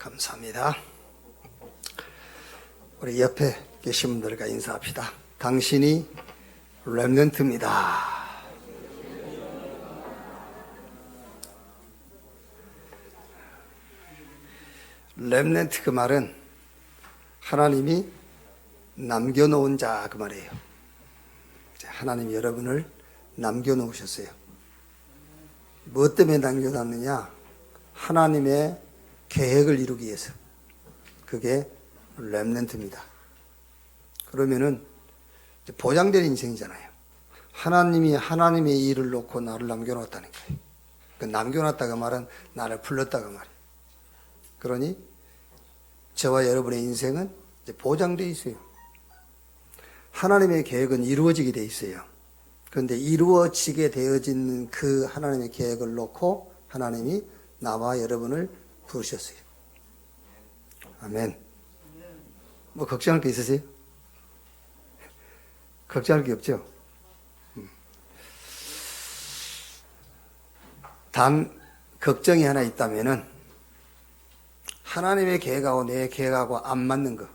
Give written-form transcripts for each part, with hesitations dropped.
감사합니다. 우리 옆에 계신 분들과 인사합시다. 당신이 렘넌트입니다. 렘넌트 그 말은 하나님이 남겨놓은 자 그 말이에요. 하나님이 여러분을 남겨놓으셨어요. 무엇 때문에 남겨놨느냐? 하나님의 계획을 이루기 위해서. 그게 렘넌트입니다. 그러면은 보장된 인생이잖아요. 하나님이 하나님의 일을 놓고 나를 남겨놨다니까요. 그 남겨놨다가 말은 나를 불렀다가 말이에요. 그러니 저와 여러분의 인생은 이제 보장되어 있어요. 하나님의 계획은 이루어지게 되어 있어요. 그런데 이루어지게 되어진 그 하나님의 계획을 놓고 하나님이 나와 여러분을 부르셨어요. 아멘. 뭐 걱정할 게 있으세요? 걱정할 게 없죠? 단 걱정이 하나 있다면은 하나님의 계획하고 내 계획하고 안 맞는 거.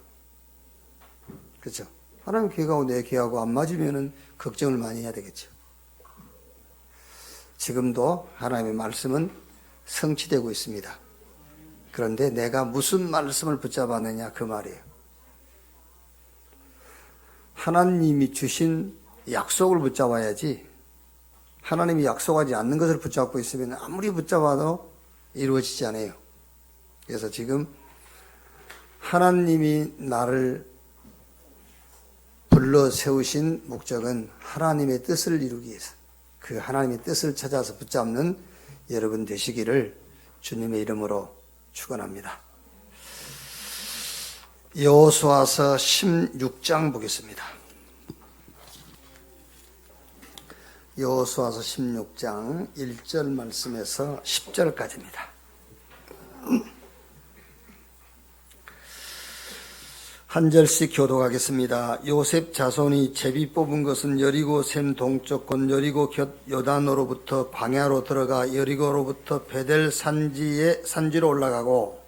그렇죠? 하나님의 계획하고 내 계획하고 안 맞으면은 걱정을 많이 해야 되겠죠. 지금도 하나님의 말씀은 성취되고 있습니다. 그런데 내가 무슨 말씀을 붙잡았느냐 그 말이에요. 하나님이 주신 약속을 붙잡아야지 하나님이 약속하지 않는 것을 붙잡고 있으면 아무리 붙잡아도 이루어지지 않아요. 그래서 지금 하나님이 나를 불러 세우신 목적은 하나님의 뜻을 이루기 위해서 그 하나님의 뜻을 찾아서 붙잡는 여러분 되시기를 주님의 이름으로 축원합니다. 여호수아서 16장 보겠습니다. 여호수아서 16장 1절 말씀에서 10절까지입니다. 한 절씩 교독하겠습니다. 요셉 자손이 제비 뽑은 것은 여리고 샘 동쪽 곧 여리고 곁 요단으로부터 광야로 들어가 여리고로부터 베델 산지로 올라가고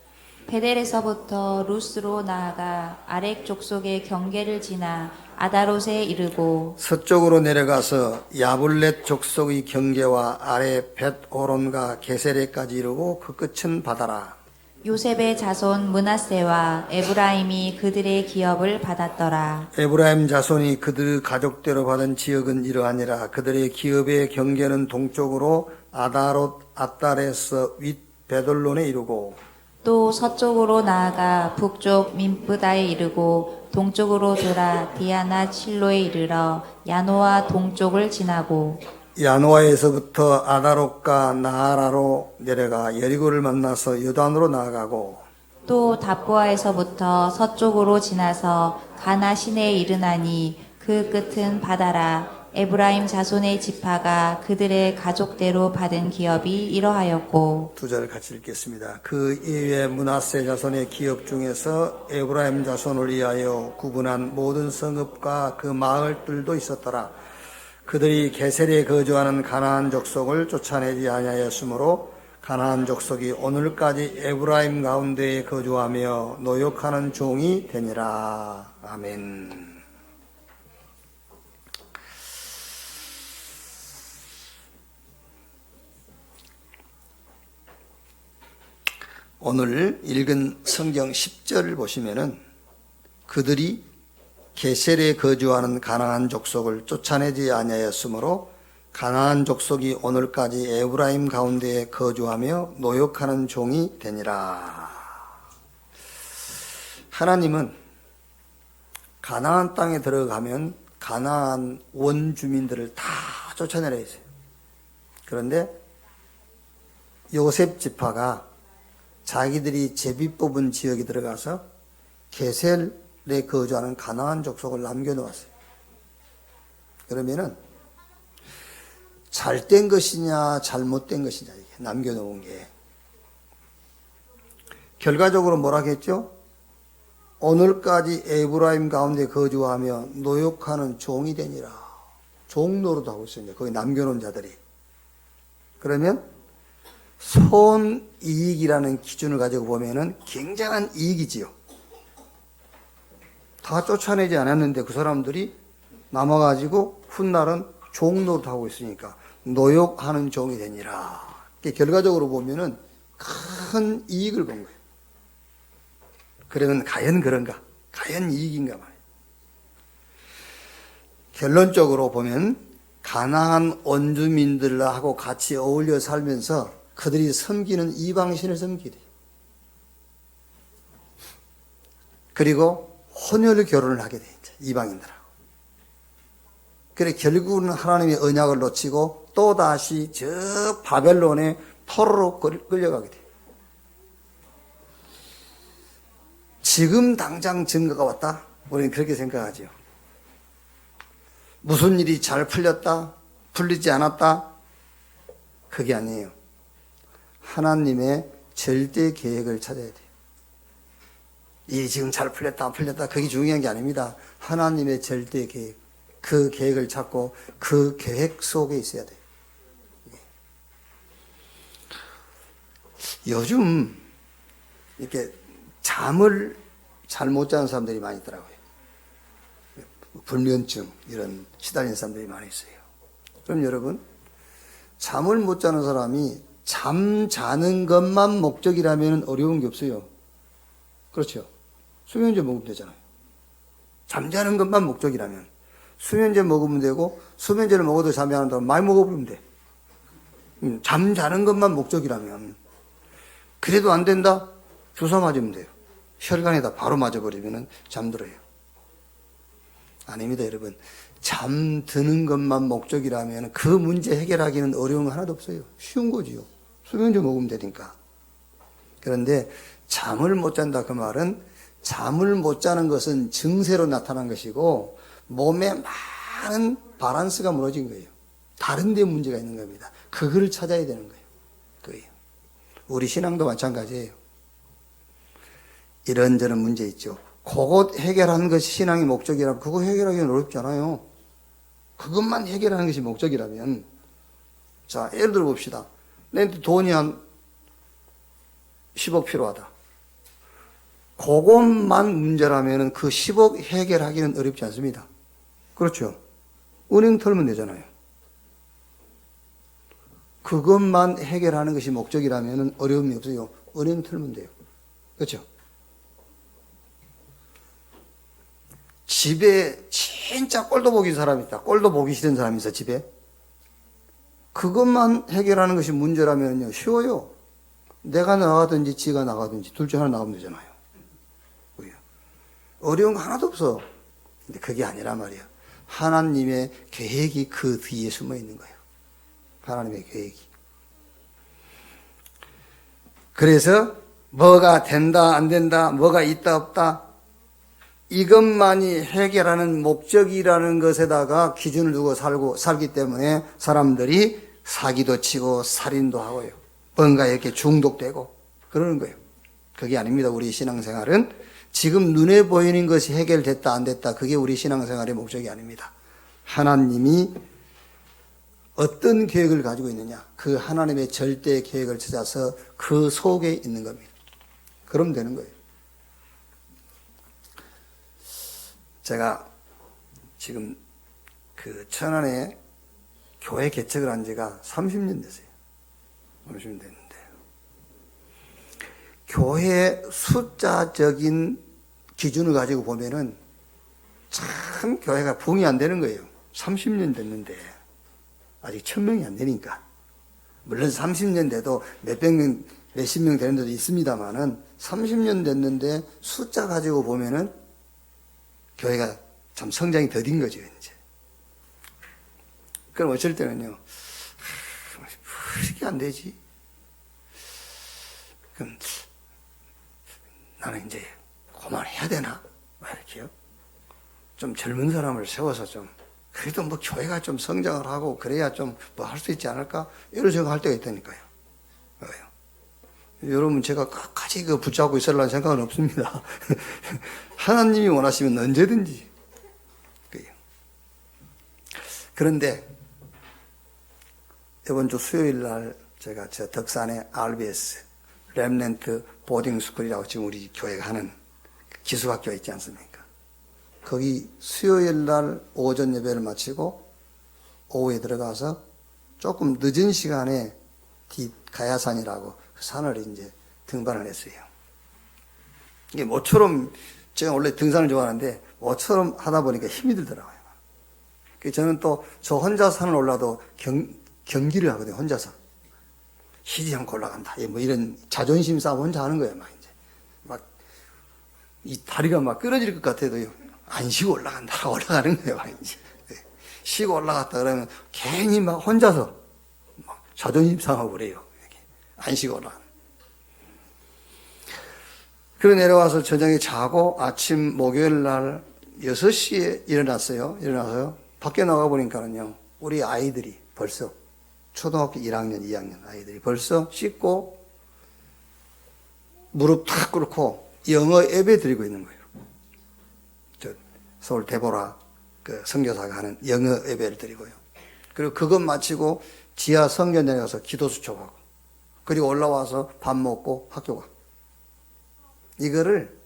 베델에서부터 루스로 나아가 아렉 족속의 경계를 지나 아다롯에 이르고 서쪽으로 내려가서 야블렛 족속의 경계와 아래 벳호론과 게세레까지 이르고 그 끝은 바다라. 요셉의 자손 므낫세와 에브라임이 그들의 기업을 받았더라. 에브라임 자손이 그들 가족대로 받은 지역은 이러하니라. 그들의 기업의 경계는 동쪽으로 아다롯 아달에서 윗 베돌론에 이르고 또 서쪽으로 나아가 북쪽 민브다에 이르고 동쪽으로 돌아 디아나 실로에 이르러 야노아 동쪽을 지나고 야노아에서부터 아다롯과 나아라로 내려가 여리고를 만나서 요단으로 나아가고 또 답보아에서부터 서쪽으로 지나서 가나 시내에 이르나니 그 끝은 바다라. 에브라임 자손의 지파가 그들의 가족대로 받은 기업이 이러하였고. 두 절 같이 읽겠습니다. 그 이외 므낫세 자손의 기업 중에서 에브라임 자손을 위하여 구분한 모든 성읍과 그 마을들도 있었더라. 그들이 게셀에 거주하는 가나안 족속을 쫓아내지 아니하였으므로 가나안 족속이 오늘까지 에브라임 가운데에 거주하며 노역하는 종이 되니라. 아멘. 오늘 읽은 성경 10절을 보시면은 그들이 게셀에 거주하는 가나안 족속을 쫓아내지 아니하였으므로 가나안 족속이 오늘까지 에브라임 가운데에 거주하며 노역하는 종이 되니라. 하나님은 가나안 땅에 들어가면 가나안 원주민들을 다 쫓아내려 했어요. 그런데 요셉 지파가 자기들이 제비 뽑은 지역에 들어가서 게셀에 거주하는 가나안 족속을 남겨놓았어요. 그러면은 잘된 것이냐 잘못된 것이냐 이게 남겨놓은 게 결과적으로 뭐라겠죠? 오늘까지 에브라임 가운데 거주하며 노역하는 종이 되니라. 종 노릇하고 있습니다. 거기 남겨놓은 자들이. 그러면 손이익이라는 기준을 가지고 보면은 굉장한 이익이지요. 다 쫓아내지 않았는데 그 사람들이 남아가지고 훗날은 종노릇 하고 있으니까 노역하는 종이 되니라. 결과적으로 보면은 큰 이익을 본 거예요. 그러면 과연 그런가? 과연 이익인가 말이에요. 결론적으로 보면 가나안 원주민들하고 같이 어울려 살면서 그들이 섬기는 이방신을 섬기게 돼요. 그리고 혼혈 결혼을 하게 돼요. 이방인들하고. 그래 결국은 하나님의 언약을 놓치고 또다시 저 바벨론의 포로로 끌려가게 돼요. 지금 당장 증거가 왔다? 우리는 그렇게 생각하죠. 무슨 일이 잘 풀렸다? 풀리지 않았다? 그게 아니에요. 하나님의 절대 계획을 찾아야 돼요. 이 지금 잘 풀렸다 안 풀렸다 그게 중요한 게 아닙니다. 하나님의 절대 계획, 그 계획을 찾고 그 계획 속에 있어야 돼요. 요즘 이렇게 잠을 잘 못 자는 사람들이 많이 있더라고요. 불면증 이런 시달리는 사람들이 많이 있어요. 그럼 여러분, 잠을 못 자는 사람이 잠 자는 것만 목적이라면 어려운 게 없어요. 그렇죠? 수면제 먹으면 되잖아요. 잠자는 것만 목적이라면 수면제 먹으면 되고, 수면제를 먹어도 잠이 안 온다면 많이 먹어보면 돼. 잠자는 것만 목적이라면. 그래도 안 된다? 주사 맞으면 돼요. 혈관에다 바로 맞아버리면 잠들어요. 아닙니다, 여러분. 잠드는 것만 목적이라면 그 문제 해결하기는 어려운 거 하나도 없어요. 쉬운 거지요. 수면제 먹으면 되니까. 그런데 잠을 못 잔다 그 말은 잠을 못 자는 것은 증세로 나타난 것이고 몸에 많은 밸런스가 무너진 거예요. 다른 데 문제가 있는 겁니다. 그걸 찾아야 되는 거예요. 그거예요. 우리 신앙도 마찬가지예요. 이런저런 문제 있죠. 그것 해결하는 것이 신앙의 목적이라면 그거 해결하기는 어렵지 않아요. 그것만 해결하는 것이 목적이라면. 자, 예를 들어 봅시다. 내한테 돈이 한 10억 필요하다. 그것만 문제라면 그 10억 해결하기는 어렵지 않습니다. 그렇죠? 은행 털면 되잖아요. 그것만 해결하는 것이 목적이라면 어려움이 없어요. 은행 털면 돼요. 그렇죠? 집에 진짜 꼴도 보기 사람이 있다. 꼴도 보기 싫은 사람이 있어, 집에. 그것만 해결하는 것이 문제라면요, 쉬워요. 내가 나가든지 지가 나가든지 둘 중 하나 나가면 되잖아요. 어려운 거 하나도 없어. 근데 그게 아니란 말이야. 하나님의 계획이 그 뒤에 숨어 있는 거예요. 하나님의 계획이. 그래서 뭐가 된다 안 된다, 뭐가 있다 없다, 이것만이 해결하는 목적이라는 것에다가 기준을 두고 살기 때문에 사람들이 사기도 치고 살인도 하고요. 뭔가 이렇게 중독되고 그러는 거예요. 그게 아닙니다. 우리 신앙생활은 지금 눈에 보이는 것이 해결됐다 안 됐다, 그게 우리 신앙생활의 목적이 아닙니다. 하나님이 어떤 계획을 가지고 있느냐, 그 하나님의 절대 계획을 찾아서 그 속에 있는 겁니다. 그러면 되는 거예요. 제가 지금 그 천안에 교회 개척을 한 지가 30년 됐어요. 30년 됐는데 교회 숫자적인 기준을 가지고 보면은 참 교회가 붕이 안 되는 거예요. 30년 됐는데 아직 1000명이 안 되니까. 물론 30년 돼도 몇백 명, 몇십 명 되는 데도 있습니다만은 30년 됐는데 숫자 가지고 보면은 교회가 참 성장이 더딘 거죠, 이제. 그럼 어쩔 때는요, 왜 이렇게 안 되지? 그럼 나는 이제 그만해야 되나? 이렇게요. 좀 젊은 사람을 세워서 좀, 그래도 뭐 교회가 좀 성장을 하고 그래야 좀 뭐 할 수 있지 않을까? 이런 생각할 때가 있다니까요. 여러분, 제가 끝까지 그 붙잡고 있으려는 생각은 없습니다. 하나님이 원하시면 언제든지. 그런데 이번 주 수요일 날 제가 저 덕산의 RBS 렘넌트 보딩스쿨이라고 지금 우리 교회가 하는 기숙학교가 있지 않습니까? 거기 수요일 날 오전 예배를 마치고 오후에 들어가서 조금 늦은 시간에 가야산이라고 그 산을 이제 등반을 했어요. 이게 모처럼 제가 원래 등산을 좋아하는데 모처럼 하다 보니까 힘이 들더라고요. 저는 또 저 혼자 산을 올라도 경기를 하거든요. 혼자서 쉬지 않고 올라간다. 뭐 이런 자존심 싸움 혼자 하는 거예요. 막 이제 막 이 다리가 막 끊어질 것 같아도요. 안 쉬고 올라간다. 올라가는 거예요. 막 이제 쉬고 올라갔다 그러면 괜히 막 혼자서 막 자존심 상하고 그래요. 안 쉬고 올라가. 그래 내려와서 저녁에 자고 아침 목요일 날 6시에 일어났어요. 일어나서요. 밖에 나가 보니까는요. 우리 아이들이 벌써 초등학교 1학년, 2학년 아이들이 벌써 씻고 무릎 탁 꿇고 영어 예배 드리고 있는 거예요. 저 서울 데보라 그 선교사가 하는 영어 예배를 드리고요. 그리고 그것 마치고 지하 성전 내려가서 기도 수첩하고 그리고 올라와서 밥 먹고 학교 가. 이거를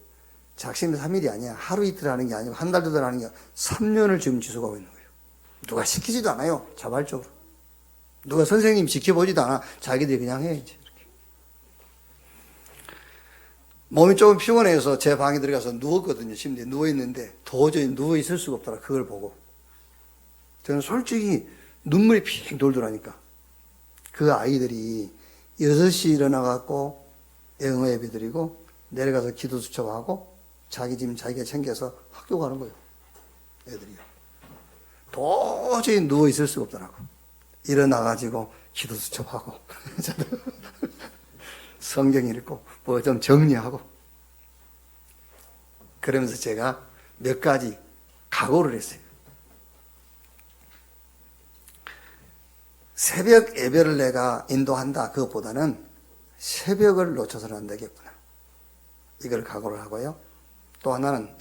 작심 3일이 아니야. 하루 이틀 하는 게 아니고 한 달, 두 달 하는 게 아니라 3년을 지금 지속하고 있는 거예요. 누가 시키지도 않아요. 자발적으로. 누가 선생님 지켜보지도 않아. 자기들이 그냥 해. 이제 이렇게. 몸이 조금 피곤해서 제 방에 들어가서 누웠거든요. 침대에 누워있는데 도저히 누워있을 수가 없더라. 그걸 보고. 저는 솔직히 눈물이 픽 돌더라니까. 그 아이들이 6시 일어나갖고 영어 예배 드리고 내려가서 기도 수첩하고 자기 짐 자기가 챙겨서 학교 가는 거예요. 애들이요. 도저히 누워있을 수가 없더라고. 일어나가지고 기도 수첩하고 성경 읽고 뭐 좀 정리하고 그러면서 제가 몇 가지 각오를 했어요. 새벽 예배를 내가 인도한다. 그것보다는 새벽을 놓쳐서는 안 되겠구나. 이걸 각오를 하고요. 또 하나는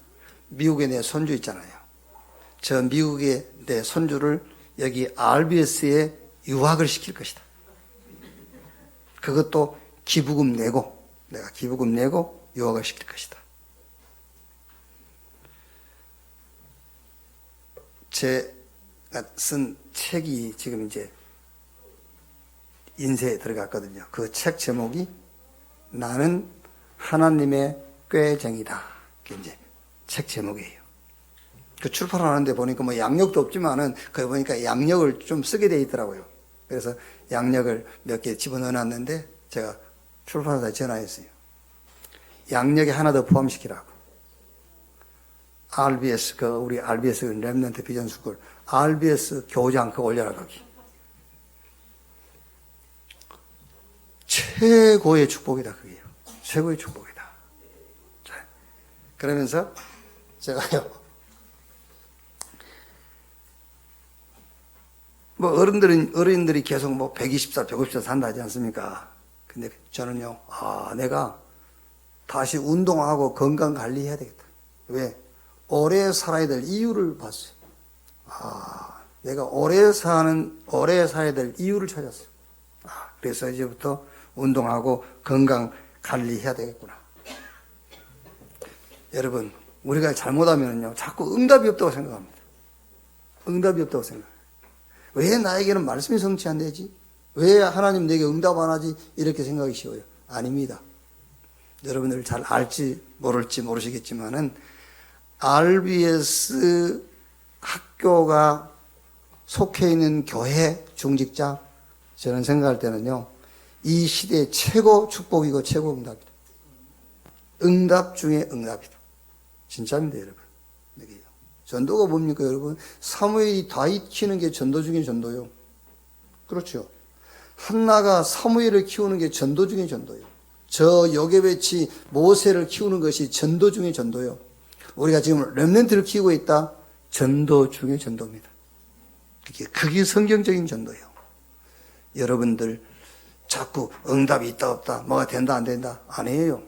미국에 내 손주 있잖아요. 저 미국의 내 손주를 여기 RBS에 유학을 시킬 것이다. 그것도 기부금 내고 내가 기부금 내고 유학을 시킬 것이다. 제가 쓴 책이 지금 이제 인쇄에 들어갔거든요. 그 책 제목이 나는 하나님의 꾀쟁이다. 그게 이제 책 제목이에요. 그 출판하는데 보니까 뭐 양력도 없지만은 거기 보니까 양력을 좀 쓰게 돼 있더라고요. 그래서 양력을 몇 개 집어넣어 놨는데 제가 출판사에 전화했어요. 양력에 하나 더 포함시키라고. RBS, 우리 RBS 렘넌트 비전 스쿨 RBS 교장 그거 올려라 거기. 최고의 축복이다 그게요. 최고의 축복이다. 자, 그러면서 제가요. 뭐 어른들이 계속 뭐 120살, 150살 산다 하지 않습니까? 근데 저는요, 내가 다시 운동하고 건강 관리해야 되겠다. 왜? 오래 살아야 될 이유를 봤어요. 내가 오래 살아야 될 이유를 찾았어요. 그래서 이제부터 운동하고 건강 관리해야 되겠구나. 여러분, 우리가 잘못하면요, 자꾸 응답이 없다고 생각합니다. 응답이 없다고 생각해요. 왜 나에게는 말씀이 성취 안 되지? 왜 하나님 내게 응답 안 하지? 이렇게 생각이 쉬워요. 아닙니다. 여러분들 잘 알지 모를지 모르시겠지만은 RBS 학교가 속해 있는 교회 중직자 저는 생각할 때는요. 이 시대의 최고 축복이고 최고 응답이다. 응답 중에 응답이다. 진짜입니다, 여러분. 전도가 뭡니까, 여러분? 사무엘이 다윗 키우는 게 전도 중에 전도요. 그렇죠. 한나가 사무엘을 키우는 게 전도 중에 전도요. 저 요게베치 모세를 키우는 것이 전도 중에 전도요. 우리가 지금 렘넌트를 키우고 있다. 전도 중에 전도입니다. 그게 성경적인 전도예요. 여러분들 자꾸 응답이 있다 없다, 뭐가 된다 안 된다 아니에요.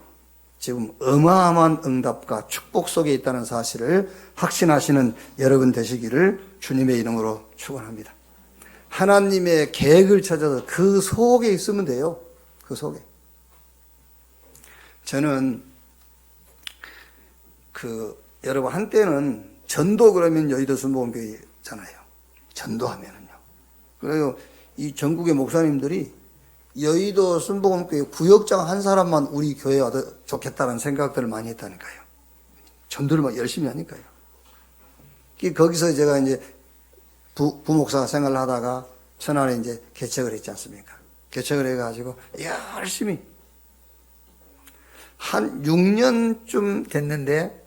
지금 어마어마한 응답과 축복 속에 있다는 사실을 확신하시는 여러분 되시기를 주님의 이름으로 축원합니다. 하나님의 계획을 찾아서 그 속에 있으면 돼요. 그 속에. 저는 여러분 한때는 전도 그러면 여의도 순복음교회잖아요. 전도하면은요. 그래요. 이 전국의 목사님들이 여의도 순복음교회 구역장 한 사람만 우리 교회에 와도 좋겠다는 생각들을 많이 했다니까요. 전도를 막 열심히 하니까요. 거기서 제가 이제 부목사 생활을 하다가 천안에 이제 개척을 했지 않습니까? 개척을 해가지고 열심히 한 6년쯤 됐는데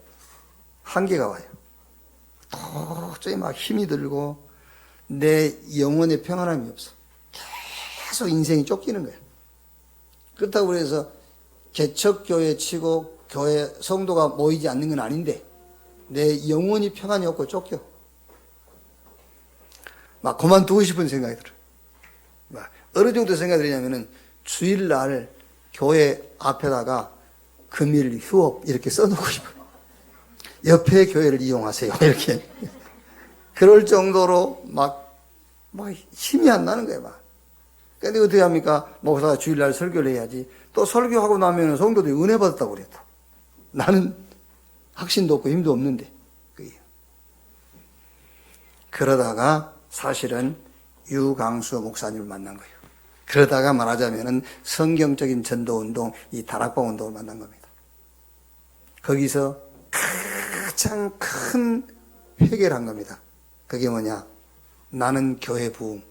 한계가 와요. 도저히 막 힘이 들고 내 영혼의 평안함이 없어. 계속 인생이 쫓기는 거야. 그렇다고 해서 개척교회 치고 교회 성도가 모이지 않는 건 아닌데 내 영혼이 평안이 없고 쫓겨. 막 그만두고 싶은 생각이 들어요. 막 어느 정도 생각이 들냐면은 주일날 교회 앞에다가 금일 휴업 이렇게 써놓고 싶어요. 옆에 교회를 이용하세요. 이렇게. 그럴 정도로 막 힘이 안 나는 거예요. 막. 근데 어떻게 합니까? 목사가 주일날 설교를 해야지. 또 설교하고 나면 성도들이 은혜 받았다고 그랬다. 나는 확신도 없고 힘도 없는데. 그러다가 사실은 유강수 목사님을 만난 거예요. 그러다가 말하자면은 성경적인 전도운동, 이 다락방 운동을 만난 겁니다. 거기서 가장 큰 회개를 한 겁니다. 그게 뭐냐? 나는 교회 부흥,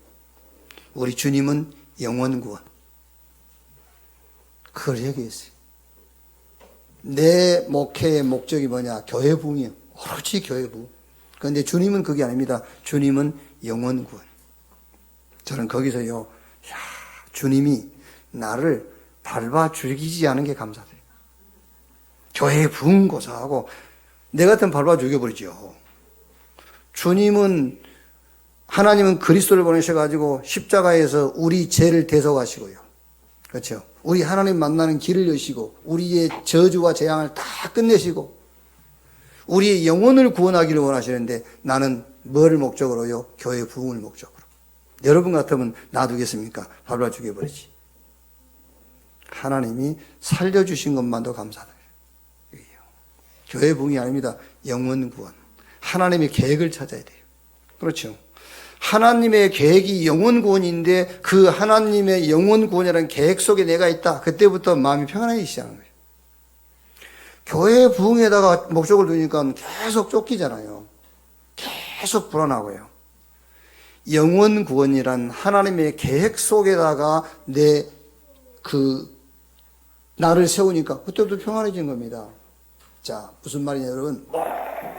우리 주님은 영원 구원. 그걸 얘기했어요. 내 목회의 목적이 뭐냐? 교회 부흥이에요. 오로지 교회 부흥. 그런데 주님은 그게 아닙니다. 주님은 영원 구원. 저는 거기서요, 주님이 나를 밟아 죽이지 않은 게 감사돼요. 교회의 부흥 고사하고 내 같으면 밟아 죽여버리죠. 주님은, 하나님은 그리스도를 보내셔가지고 십자가에서 우리 죄를 대속하시고요. 그렇죠. 우리 하나님 만나는 길을 여시고 우리의 저주와 재앙을 다 끝내시고 우리의 영혼을 구원하기를 원하시는데 나는 뭘 목적으로요? 교회 부흥을 목적으로. 여러분 같으면 놔두겠습니까? 밟아 죽여버리지. 하나님이 살려주신 것만도 감사드려요. 교회 부흥이 아닙니다. 영혼 구원. 하나님의 계획을 찾아야 돼요. 그렇죠. 하나님의 계획이 영혼 구원인데 그 하나님의 영혼 구원이라는 계획 속에 내가 있다. 그때부터 마음이 평안해지기 시작하는 거예요. 교회 부흥에다가 목적을 두니까 계속 쫓기잖아요. 계속 불안하고요. 영혼 구원이란 하나님의 계획 속에다가 나를 세우니까 그때부터 평안해진 겁니다. 자, 무슨 말이냐, 여러분.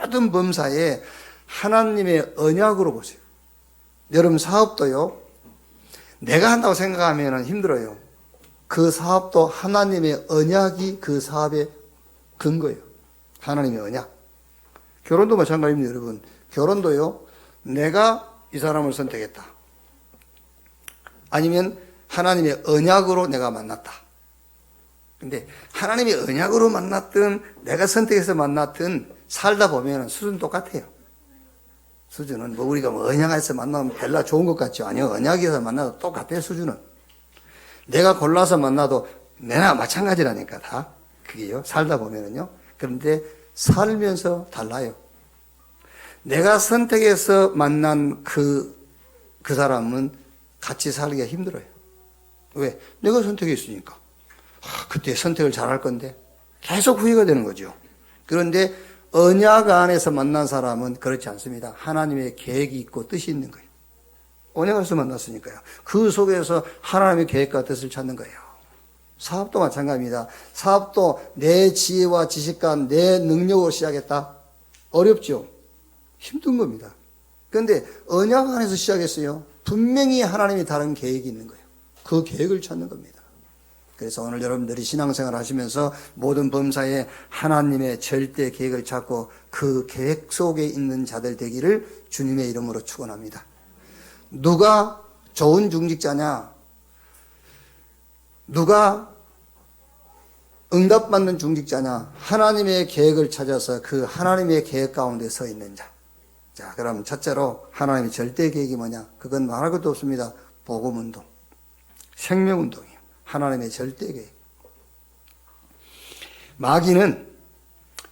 모든 범사에 하나님의 언약으로 보세요. 여러분 사업도요, 내가 한다고 생각하면 힘들어요. 그 사업도 하나님의 언약이 그 사업의 근거예요. 하나님의 언약. 결혼도 마찬가지입니다, 여러분. 결혼도요, 내가 이 사람을 선택했다. 아니면 하나님의 언약으로 내가 만났다. 근데 하나님의 언약으로 만났든 내가 선택해서 만났든 살다 보면 수준은 똑같아요. 수준은 우리가 언약에서 만나면 별로 좋은 것 같죠. 아니요. 언약에서 만나도 똑같아요. 수준은. 내가 골라서 만나도 내나 마찬가지라니까 다. 그게요. 살다 보면은요. 그런데 살면서 달라요. 내가 선택해서 만난 그 사람은 같이 살기가 힘들어요. 왜? 내가 선택했으니까. 그때 선택을 잘할 건데 계속 후회가 되는 거죠. 그런데 언약 안에서 만난 사람은 그렇지 않습니다. 하나님의 계획이 있고 뜻이 있는 거예요. 언약에서 만났으니까요. 그 속에서 하나님의 계획과 뜻을 찾는 거예요. 사업도 마찬가지입니다. 사업도 내 지혜와 지식과 내 능력으로 시작했다. 어렵죠. 힘든 겁니다. 그런데 언약 안에서 시작했어요. 분명히 하나님이 다른 계획이 있는 거예요. 그 계획을 찾는 겁니다. 그래서 오늘 여러분들이 신앙생활 하시면서 모든 범사에 하나님의 절대 계획을 찾고 그 계획 속에 있는 자들 되기를 주님의 이름으로 축원합니다. 누가 좋은 중직자냐? 누가 응답받는 중직자냐? 하나님의 계획을 찾아서 그 하나님의 계획 가운데 서 있는 자. 자, 그럼 첫째로 하나님의 절대 계획이 뭐냐? 그건 말할 것도 없습니다. 복음운동, 생명운동이에요. 하나님의 절대 계획. 마귀는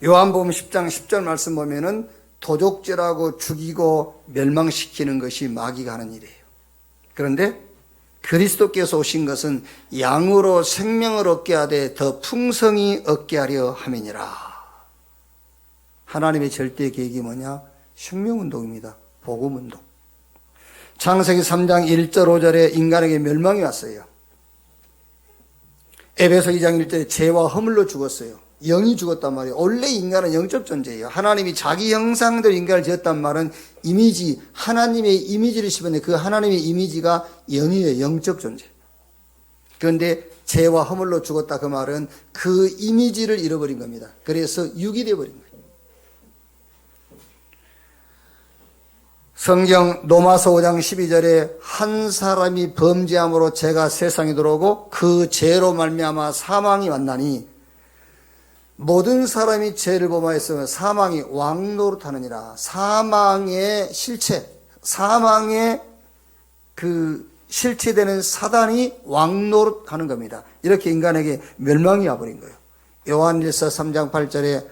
요한복음 10장 10절 말씀 보면은 도적질하고 죽이고 멸망시키는 것이 마귀가 하는 일이에요. 그런데 그리스도께서 오신 것은 양으로 생명을 얻게 하되 더 풍성히 얻게 하려 함이니라. 하나님의 절대 계획이 뭐냐? 생명운동입니다. 복음운동. 창세기 3장 1절 5절에 인간에게 멸망이 왔어요. 에베소 2장 1절에 죄와 허물로 죽었어요. 영이 죽었단 말이에요. 원래 인간은 영적 존재예요. 하나님이 자기 형상대로 인간을 지었단 말은 이미지, 하나님의 이미지를 씹었는데 그 하나님의 이미지가 영이에요. 영적 존재. 그런데 죄와 허물로 죽었다 그 말은 그 이미지를 잃어버린 겁니다. 그래서 육이 되어버린 거예요. 성경 로마서 5장 12절에 한 사람이 범죄함으로 죄가 세상에 들어오고 그 죄로 말미암아 사망이 왔나니 모든 사람이 죄를 범하였으면 사망이 왕노릇하느니라. 사망의 실체, 사망의 그 실체되는 사단이 왕노릇하는 겁니다. 이렇게 인간에게 멸망이 와버린 거예요. 요한일서 3장 8절에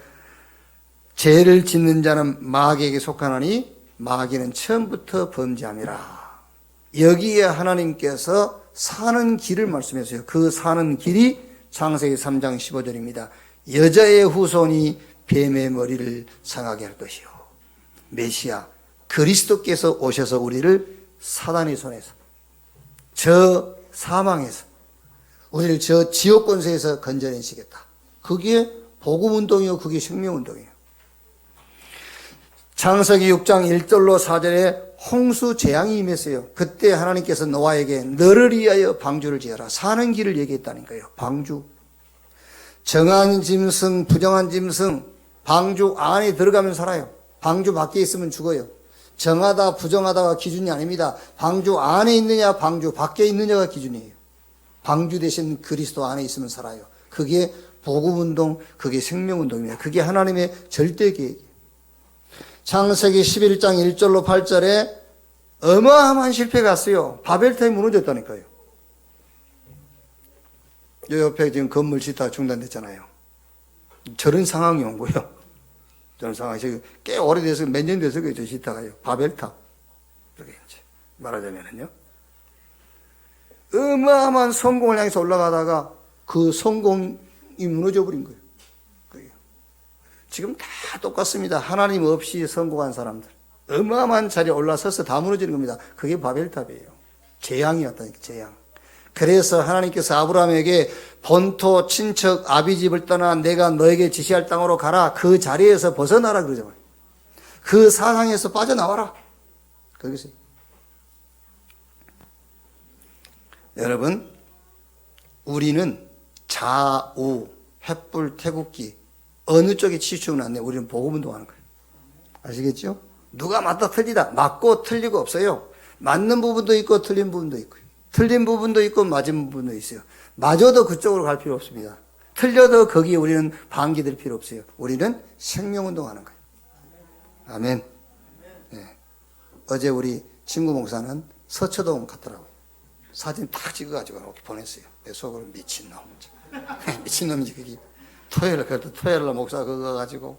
죄를 짓는 자는 마귀에게 속하나니 마귀는 처음부터 범죄함이라. 여기에 하나님께서 사는 길을 말씀하세요. 그 사는 길이 창세기 3장 15절입니다. 여자의 후손이 뱀의 머리를 상하게 할 것이요. 메시아 그리스도께서 오셔서 우리를 사단의 손에서, 저 사망에서, 우리를 저 지옥 권세에서 건져내시겠다. 그게 복음운동이요, 그게 생명운동이에요. 창세기 6장 1절로 4절에 홍수 재앙이 임했어요. 그때 하나님께서 노아에게 너를 위하여 방주를 지어라. 사는 길을 얘기했다는 거예요. 방주. 정한 짐승, 부정한 짐승, 방주 안에 들어가면 살아요. 방주 밖에 있으면 죽어요. 정하다, 부정하다가 기준이 아닙니다. 방주 안에 있느냐, 방주 밖에 있느냐가 기준이에요. 방주 대신 그리스도 안에 있으면 살아요. 그게 복음운동, 그게 생명운동입니다. 그게 하나님의 절대 계획이에요. 창세기 11장 1절로 8절에 어마어마한 실패가 왔어요. 바벨탑이 무너졌다니까요. 요 옆에 지금 건물 짓다가 중단됐잖아요. 저런 상황이 온 거예요. 저런 상황이 지금 꽤 오래돼서 몇 년 돼서 저 짓다가요. 바벨탑. 이렇게 이제 말하자면은요. 어마어마한 성공을 향해서 올라가다가 그 성공이 무너져 버린 거예요. 지금 다 똑같습니다. 하나님 없이 성공한 사람들. 어마어마한 자리에 올라서서 다 무너지는 겁니다. 그게 바벨탑이에요. 재앙이 왔다니까, 재앙. 그래서 하나님께서 아브라함에게 본토, 친척, 아비집을 떠나 내가 너에게 지시할 땅으로 가라. 그 자리에서 벗어나라 그러잖아요. 그 사상에서 빠져나와라. 거기서. 여러분, 우리는 좌우, 횃불, 태극기 어느 쪽에 치우치면 안 돼. 우리는 복음운동하는 거예요. 아시겠죠? 누가 맞다 틀리다. 맞고 틀리고 없어요. 맞는 부분도 있고 틀린 부분도 있고요. 틀린 부분도 있고 맞은 부분도 있어요. 맞아도 그쪽으로 갈 필요 없습니다. 틀려도 거기에 우리는 반기될 필요 없어요. 우리는 생명운동하는 거예요. 아멘. 네. 어제 우리 친구 목사는 서초동 갔더라고요. 사진 딱 찍어가지고 이렇게 보냈어요. 내 속으로 미친놈. 미친놈이지 그게. 그래도 토요일날 목사 그거 가지고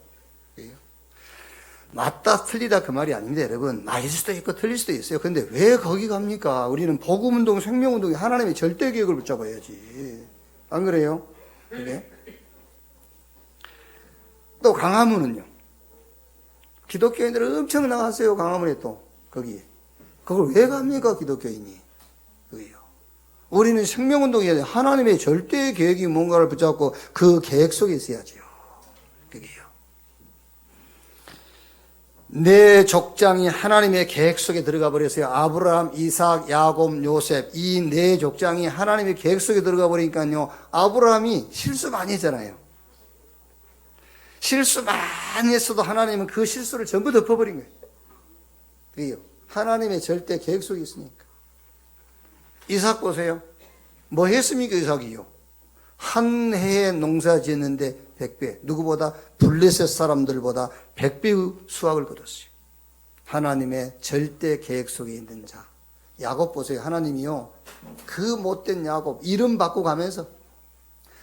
맞다 틀리다 그 말이 아닙니다. 여러분 맞을 수도 있고 틀릴 수도 있어요. 근데 왜 거기 갑니까? 우리는 복음운동, 생명운동이 하나님의 절대 계획을 붙잡아야지. 안 그래요? 그래? 또 강화문은요. 기독교인들은 엄청 나갔어요. 강화문에 또 거기에. 그걸 왜 갑니까? 기독교인이. 그게요. 우리는 생명운동이 하나님의 절대 계획이 뭔가를 붙잡고 그 계획 속에 있어야지요. 그게요. 내 족장이 하나님의 계획 속에 들어가 버렸어요. 아브라함, 이삭, 야곱, 요셉 이 네 족장이 하나님의 계획 속에 들어가 버리니까요. 아브라함이 실수 많이 했잖아요. 실수 많이 했어도 하나님은 그 실수를 전부 덮어버린 거예요. 그게요. 하나님의 절대 계획 속에 있으니까. 이삭 보세요. 뭐 했습니까, 이삭이요? 한 해에 농사 지었는데 100배. 누구보다 블레셋 사람들보다 100배의 수확을 거뒀어요. 하나님의 절대 계획 속에 있는 자. 야곱 보세요. 하나님이요, 그 못된 야곱 이름 바꿔가면서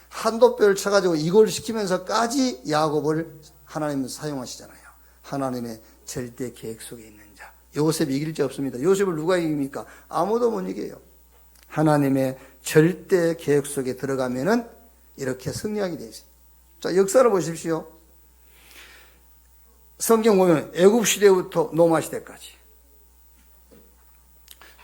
한도뼈를 쳐가지고 이골 시키면서까지 야곱을 하나님은 사용하시잖아요. 하나님의 절대 계획 속에 있는 자. 요셉이 이길 자 없습니다. 요셉을 누가 이깁니까? 아무도 못 이겨요. 하나님의 절대 계획 속에 들어가면은 이렇게 승리하게 되어 있어요. 자, 역사를 보십시오. 성경 보면 애굽 시대부터 노마 시대까지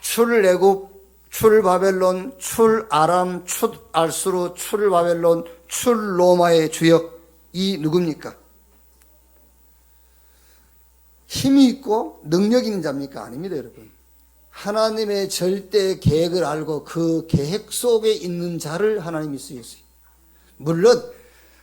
출 애굽, 출 바벨론, 출 아람, 출 알수르, 출 바벨론, 출 로마의 주역이 누굽니까? 힘이 있고 능력 있는 자입니까? 아닙니다, 여러분. 하나님의 절대 계획을 알고 그 계획 속에 있는 자를 하나님이 쓰였어요. 물론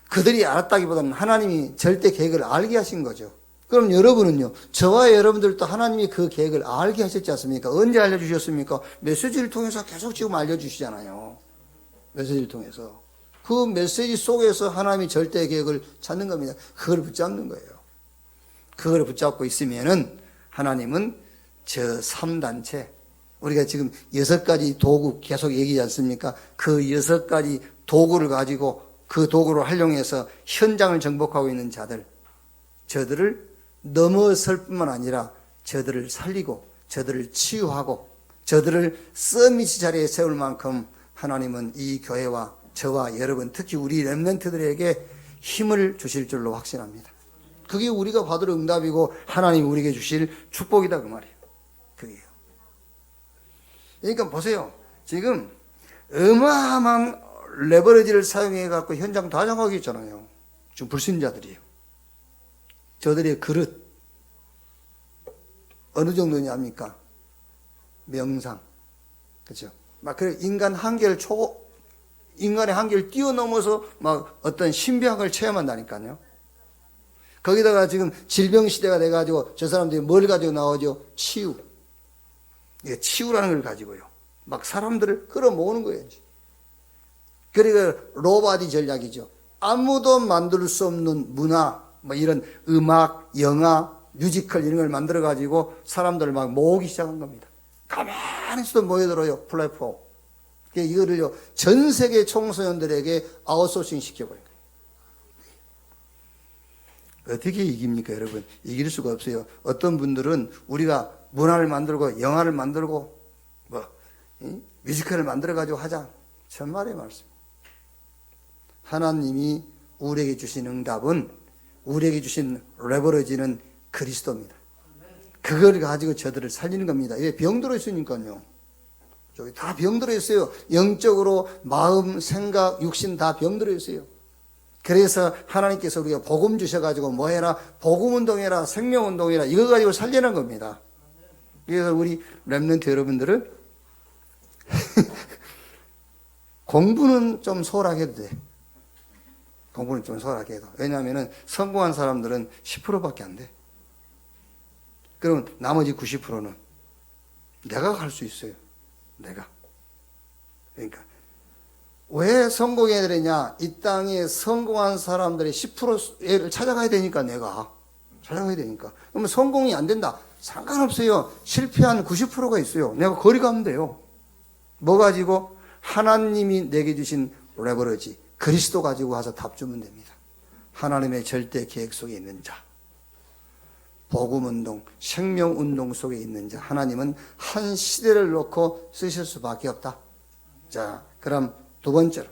그들이 알았다기보다는 하나님이 절대 계획을 알게 하신 거죠. 그럼 여러분은요, 저와 여러분들도 하나님이 그 계획을 알게 하셨지 않습니까? 언제 알려주셨습니까? 메시지를 통해서 계속 지금 알려주시잖아요. 메시지를 통해서. 그 메시지 속에서 하나님이 절대 계획을 찾는 겁니다. 그걸 붙잡는 거예요. 그걸 붙잡고 있으면은 하나님은 저 3단체, 우리가 지금 6가지 도구 계속 얘기하지 않습니까? 그 6가지 도구를 가지고 그 도구를 활용해서 현장을 정복하고 있는 자들, 저들을 넘어설 뿐만 아니라 저들을 살리고 저들을 치유하고 저들을 서밋 자리에 세울 만큼 하나님은 이 교회와 저와 여러분, 특히 우리 렘넌트들에게 힘을 주실 줄로 확신합니다. 그게 우리가 받을 응답이고 하나님이 우리에게 주실 축복이다, 그 말이에요. 그게요. 그러니까 보세요. 지금 어마어마한 레버리지를 사용해 갖고 현장 다 장악하고 있잖아요. 지금 불신자들이에요. 저들의 그릇 어느 정도냐합니까? 명상, 그렇죠? 막 그래 인간의 한계를 뛰어넘어서 막 어떤 신비학을 체험한다니까요. 거기다가 지금 질병 시대가 돼가지고 저 사람들이 뭘 가지고 나오죠? 치유. 이게 치유라는 걸 가지고요. 막 사람들을 끌어모으는 거예요. 그러니까 로바디 전략이죠. 아무도 만들 수 없는 문화, 뭐 이런 음악, 영화, 뮤지컬 이런 걸 만들어 가지고 사람들을 막 모으기 시작한 겁니다. 가만히 있어도 모여들어요. 플랫폼. 이거를요, 전 세계 청소년들에게 아웃소싱 시켜버린 거예요. 어떻게 이깁니까, 여러분? 이길 수가 없어요. 어떤 분들은 우리가 문화를 만들고 영화를 만들고 뮤지컬을 만들어 가지고 하자. 천만의 말씀. 하나님이 우리에게 주신 응답은, 우리에게 주신 레버리지는 그리스도입니다. 그걸 가지고 저들을 살리는 겁니다. 왜? 병들어 있으니까요. 저기 다 병들어 있어요. 영적으로 마음, 생각, 육신 다 병들어 있어요. 그래서 하나님께서 우리가 복음 주셔가지고 뭐 해라? 복음 운동해라, 생명 운동해라, 이거 가지고 살리는 겁니다. 그래서 우리 렘넌트 여러분들은 공부는 좀 소홀하게 해도 돼. 공부는 좀 소홀하게 해도. 왜냐하면 성공한 사람들은 10%밖에 안 돼. 그럼 나머지 90%는 내가 갈 수 있어요. 내가. 그러니까 왜 성공해야 되느냐? 이 땅에 성공한 사람들의 10%를 찾아가야 되니까, 내가 찾아가야 되니까. 그러면 성공이 안 된다, 상관없어요. 실패한 90%가 있어요. 내가 거리 가면 돼요. 뭐 가지고? 하나님이 내게 주신 레버리지, 그리스도 가지고 가서 답 주면 됩니다. 하나님의 절대 계획 속에 있는 자, 복음운동, 생명운동 속에 있는 자, 하나님은 한 시대를 놓고 쓰실 수밖에 없다. 자, 그럼 두 번째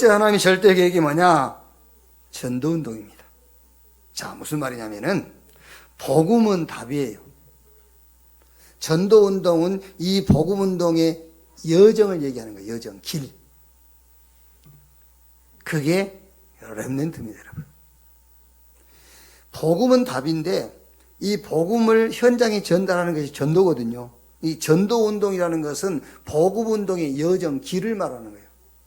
하나님의 절대 계획이 뭐냐? 전도운동입니다. 자, 무슨 말이냐면은 복음은 답이에요. 전도운동은 이 복음운동의 여정을 얘기하는 거예요. 여정, 길. 그게 렘넌트입니다, 여러분. 복음은 답인데 이 복음을 현장에 전달하는 것이 전도거든요. 이 전도운동이라는 것은 복음운동의 여정, 길을 말하는 거예요.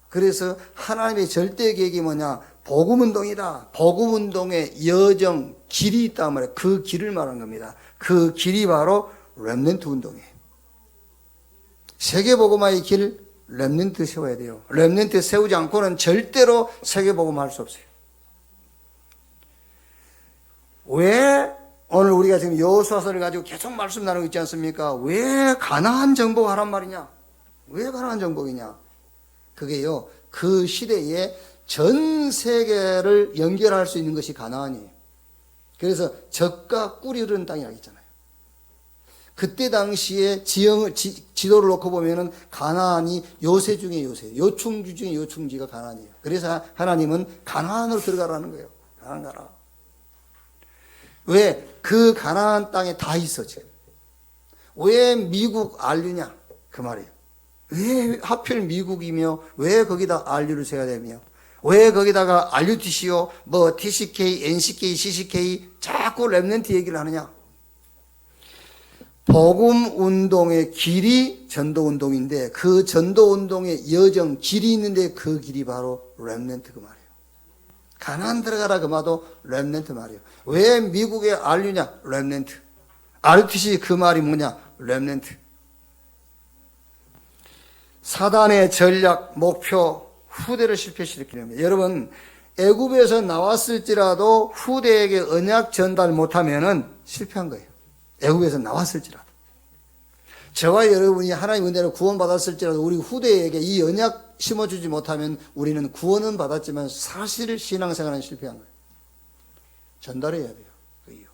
그래서 하나님의 절대 계획이 뭐냐? 복음운동이다. 복음운동의 여정, 길이 있단 말이에요. 그 길을 말하는 겁니다. 그 길이 바로 렘넌트 운동이에요. 세계복음화의 길, 렘넌트 세워야 돼요. 렘넌트 세우지 않고는 절대로 세계복음화 할 수 없어요. 왜 오늘 우리가 지금 여호수아서를 가지고 계속 말씀 나누고 있지 않습니까? 왜 가나안 정복하란 말이냐? 왜 가나안 정복이냐? 그게요, 그 시대에 전 세계를 연결할 수 있는 것이 가나안이에요. 그래서 젖과 꿀이 흐르는 땅이라고 했잖아요. 그때 당시에 지도를 놓고 보면은 가나안이 요새 중에 요새, 요충지 중에 요충지가 가나안이에요. 그래서 하나님은 가나안으로 들어가라는 거예요. 가나안 가라. 왜? 그 가나안 땅에 다 있었죠. 왜 미국 안류냐? 그 말이에요. 왜 하필 미국이며, 왜 거기다 안류를 세야 되며, 왜 거기다가 RUTC요, 뭐 TCK, NCK, CCK 자꾸 렘넌트 얘기를 하느냐? 복음 운동의 길이 전도 운동인데 그 전도 운동의 여정 길이 있는데 그 길이 바로 렘넌트 그 말이에요. 가나안 들어가라 그 말도 렘넌트 말이에요. 왜 미국에 RU냐? 렘넌트. RUTC 그 말이 뭐냐? 렘넌트. 사단의 전략, 목표, 후대를 실패시키는 겁니다. 여러분, 애굽에서 나왔을지라도 후대에게 언약 전달 못하면은 실패한 거예요. 애굽에서 나왔을지라도. 저와 여러분이 하나님 은혜로 구원받았을지라도 우리 후대에게 이 언약 심어주지 못하면 우리는 구원은 받았지만 사실 신앙생활은 실패한 거예요. 전달해야 돼요. 그 이유.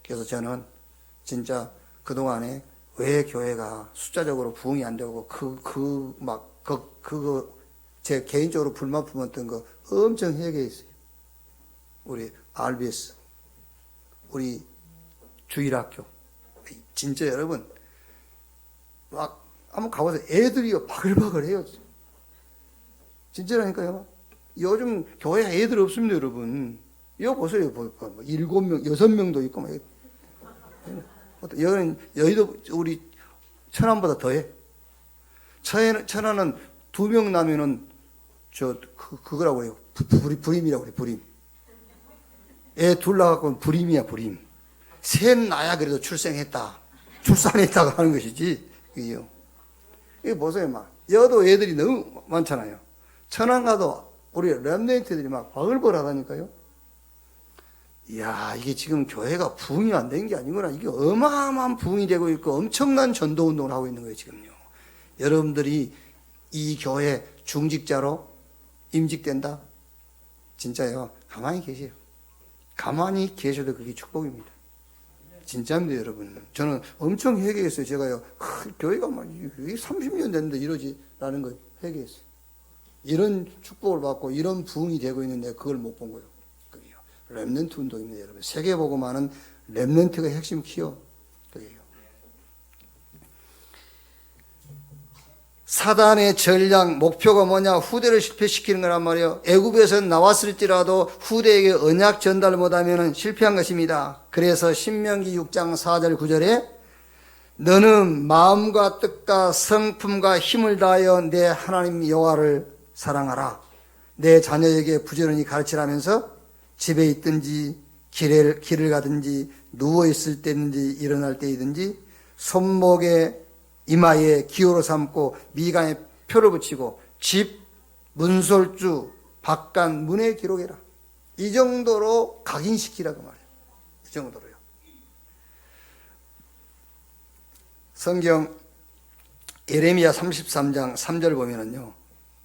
그래서 저는 진짜 그동안에 왜 교회가 숫자적으로 부흥이 안 되고 그거 제 개인적으로 불만 품었던 거 엄청 회개했어요. 우리 RBS, 우리 주일학교. 진짜 여러분 막 한번 가보세요. 애들이요 바글바글해요. 진짜라니까요. 요즘 교회 애들 없습니다, 여러분. 이거 보세요. 7명, 6명도 있고 막. 여의도 우리 천안보다 더해. 천안은 2명 나면은 그거라고 해요. 불임이라고 그래. 불임. 애 둘 나갖고 불임이야. 불임. 셋 나야 그래도 출산했다고 하는 것이지. 이거 보세요. 막 여도 애들이 너무 많잖아요. 천안 가도 우리 렘넌트들이 막 바글바글하다니까요. 이야, 이게 지금 교회가 부흥이 안 된 게 아니구나. 이게 어마어마한 부흥이 되고 있고 엄청난 전도 운동을 하고 있는 거예요, 지금요. 여러분들이 이 교회 중직자로 임직된다? 진짜요. 가만히 계세요. 가만히 계셔도 그게 축복입니다. 진짜입니다, 여러분. 저는 엄청 회개했어요. 제가요, 교회가 막 30년 됐는데 이러지? 라는 걸 회개했어요. 이런 축복을 받고 이런 부흥이 되고 있는데 그걸 못 본 거예요. 렘넌트 운동입니다, 여러분. 세계복음화는 렘넌트가 핵심 키요. 그게요. 사단의 전략, 목표가 뭐냐? 후대를 실패시키는 거란 말이에요. 애굽에서 나왔을지라도 후대에게 언약 전달 못하면 실패한 것입니다. 그래서 신명기 6장 4절 9절에 너는 마음과 뜻과 성품과 힘을 다하여 내 하나님 여호와를 사랑하라. 내 자녀에게 부지런히 가르치라면서 집에 있든지 길을 가든지 누워있을 때든지 일어날 때이든지 손목에 이마에 기호로 삼고 미간에 표를 붙이고 집 문솔주 바깥 문에 기록해라. 이 정도로 각인시키라고 말해요. 이 정도로요. 성경 예레미야 33장 3절 보면은요,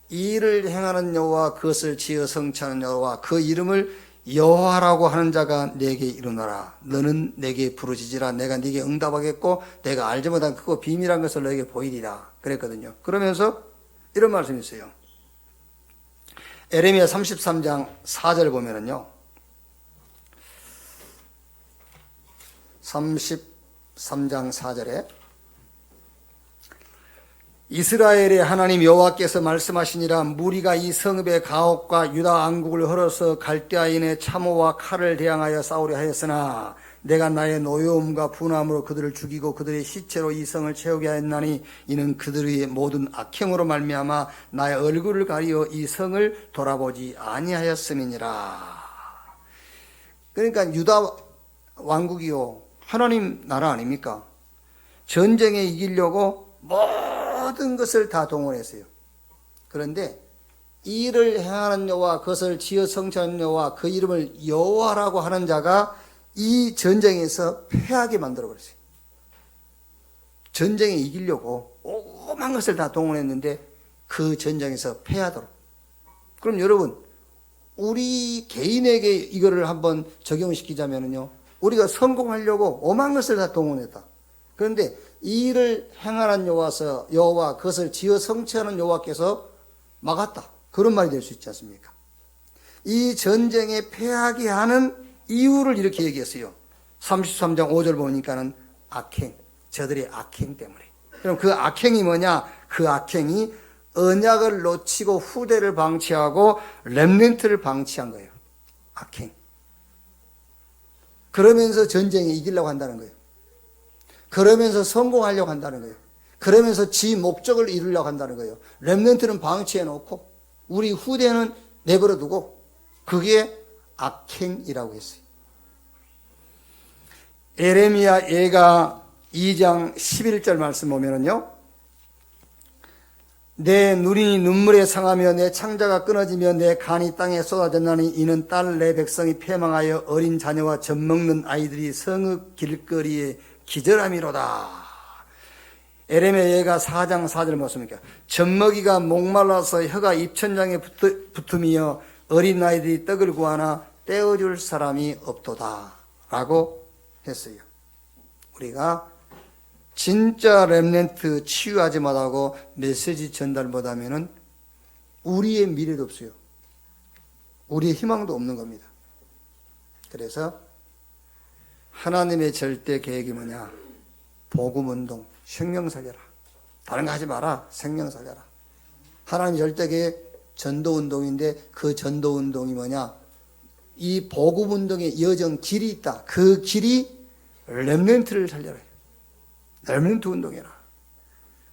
이 일을 행하는 여호와 그것을 지어 성취하는 여호와 그 이름을 여호와라고 하는 자가 내게 이르노라. 너는 내게 부르짖으라. 내가 네게 응답하겠고 내가 알지 못한 크고 비밀한 것을 너에게 보이리라. 그랬거든요. 그러면서 이런 말씀이 있어요. 예레미야 33장 4절 보면은요, 33장 4절에 이스라엘의 하나님 여호와께서 말씀하시니라. 무리가 이 성읍의 가옥과 유다 왕국을 헐어서 갈대아인의 참호와 칼을 대항하여 싸우려 하였으나 내가 나의 노여움과 분함으로 그들을 죽이고 그들의 시체로 이 성을 채우게 하였나니 이는 그들의 모든 악행으로 말미암아 나의 얼굴을 가리어 이 성을 돌아보지 아니하였음이니라. 그러니까 유다 왕국이요, 하나님 나라 아닙니까? 전쟁에 이기려고 모든 것을 다 동원했어요. 그런데 이 일을 행하는 여호와 그것을 지어 성취하는 여호와 그 이름을 여호와라고 하는 자가 이 전쟁에서 패하게 만들어 버렸어요. 전쟁에 이기려고 오만 것을 다 동원했는데 그 전쟁에서 패하도록. 그럼 여러분, 우리 개인에게 이거를 한번 적용시키자면요, 우리가 성공하려고 오만 것을 다 동원했다. 그런데 이 일을 행하는 여호와, 그것을 지어 성취하는 여호와께서 막았다. 그런 말이 될 수 있지 않습니까? 이 전쟁에 패하게 하는 이유를 이렇게 얘기했어요. 33장 5절 보니까는 악행, 저들의 악행 때문에. 그럼 그 악행이 뭐냐? 그 악행이 언약을 놓치고 후대를 방치하고 렘넌트를 방치한 거예요. 악행. 그러면서 전쟁에 이기려고 한다는 거예요. 그러면서 성공하려고 한다는 거예요. 그러면서 지 목적을 이루려고 한다는 거예요. 렘넌트는 방치해 놓고 우리 후대는 내버려 두고, 그게 악행이라고 했어요. 에레미야 예가 2장 11절 말씀 보면은요, 내 눈이 눈물에 상하며 내 창자가 끊어지며 내 간이 땅에 쏟아졌나니 이는 딸 내 백성이 패망하여 어린 자녀와 젖먹는 아이들이 성읍 길거리에 기절함이로다. 에레미야 예가 4장 4절 말씀입니까? 젖먹이가 목말라서 혀가 입천장에 붙으며 어린 아이들이 떡을 구하나 떼어줄 사람이 없도다 라고 했어요. 우리가 진짜 렘넌트 치유하지 못하고 메시지 전달 못하면은 우리의 미래도 없어요. 우리의 희망도 없는 겁니다. 그래서 하나님의 절대 계획이 뭐냐? 복음운동, 생명 살려라. 다른 거 하지 마라. 생명 살려라. 하나님 절대 계획 전도운동인데, 그 전도운동이 뭐냐? 이 복음운동에 여정 길이 있다. 그 길이 렘넌트를 살려라. 렘넌트 운동이라.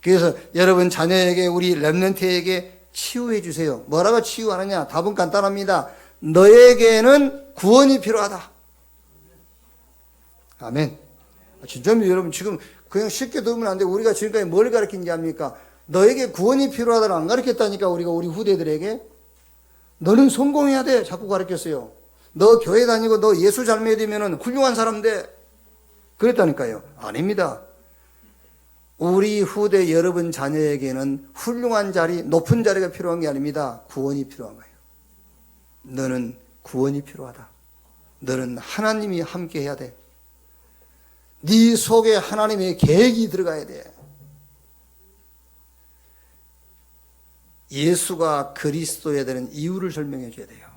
그래서 여러분 자녀에게, 우리 렘넌트에게 치유해 주세요. 뭐라고 치유하느냐? 답은 간단합니다. 너에게는 구원이 필요하다. 아멘. 진짜입니다. 여러분 지금 그냥 쉽게 들으면 안 돼. 우리가 지금까지 뭘 가르친지 압니까? 너에게 구원이 필요하다는 안 가르쳤다니까. 우리가 우리 후대들에게 너는 성공해야 돼 자꾸 가르쳤어요. 너 교회 다니고 너 예수 잘 믿으면 훌륭한 사람 돼 그랬다니까요. 아닙니다. 우리 후대 여러분 자녀에게는 훌륭한 자리, 높은 자리가 필요한 게 아닙니다. 구원이 필요한 거예요. 너는 구원이 필요하다. 너는 하나님이 함께 해야 돼. 네 속에 하나님의 계획이 들어가야 돼. 예수가 그리스도에 대한 이유를 설명해 줘야 돼요.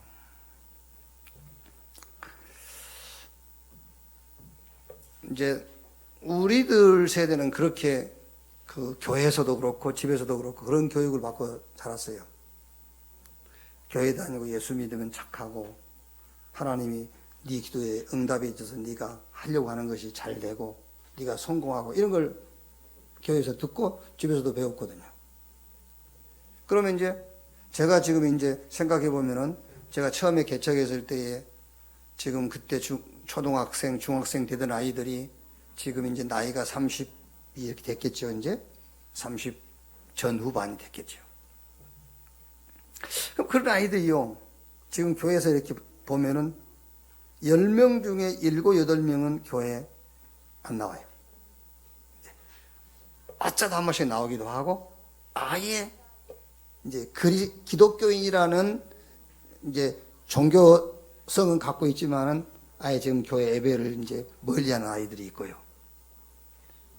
이제 우리들 세대는 그렇게 그 교회에서도 그렇고 집에서도 그렇고 그런 교육을 받고 자랐어요. 교회 다니고 예수 믿으면 착하고 하나님이 네 기도에 응답해 줘서 네가 하려고 하는 것이 잘 되고 네가 성공하고, 이런 걸 교회에서 듣고 집에서도 배웠거든요. 그러면 이제 제가 지금 이제 생각해 보면은, 제가 처음에 개척했을 때에 지금 그때 초등학생, 중학생 되던 아이들이 지금 이제 나이가 30 이렇게 됐겠죠. 이제 30 전후반이 됐겠죠. 그럼 그런 아이들이요, 지금 교회에서 이렇게 보면은 10명 중에 7, 8명은 교회에 안 나와요. 어쩌다 한 번씩 나오기도 하고, 아예 이제 기독교인이라는 이제 종교성은 갖고 있지만은 아예 지금 교회 예배를 이제 멀리하는 아이들이 있고요.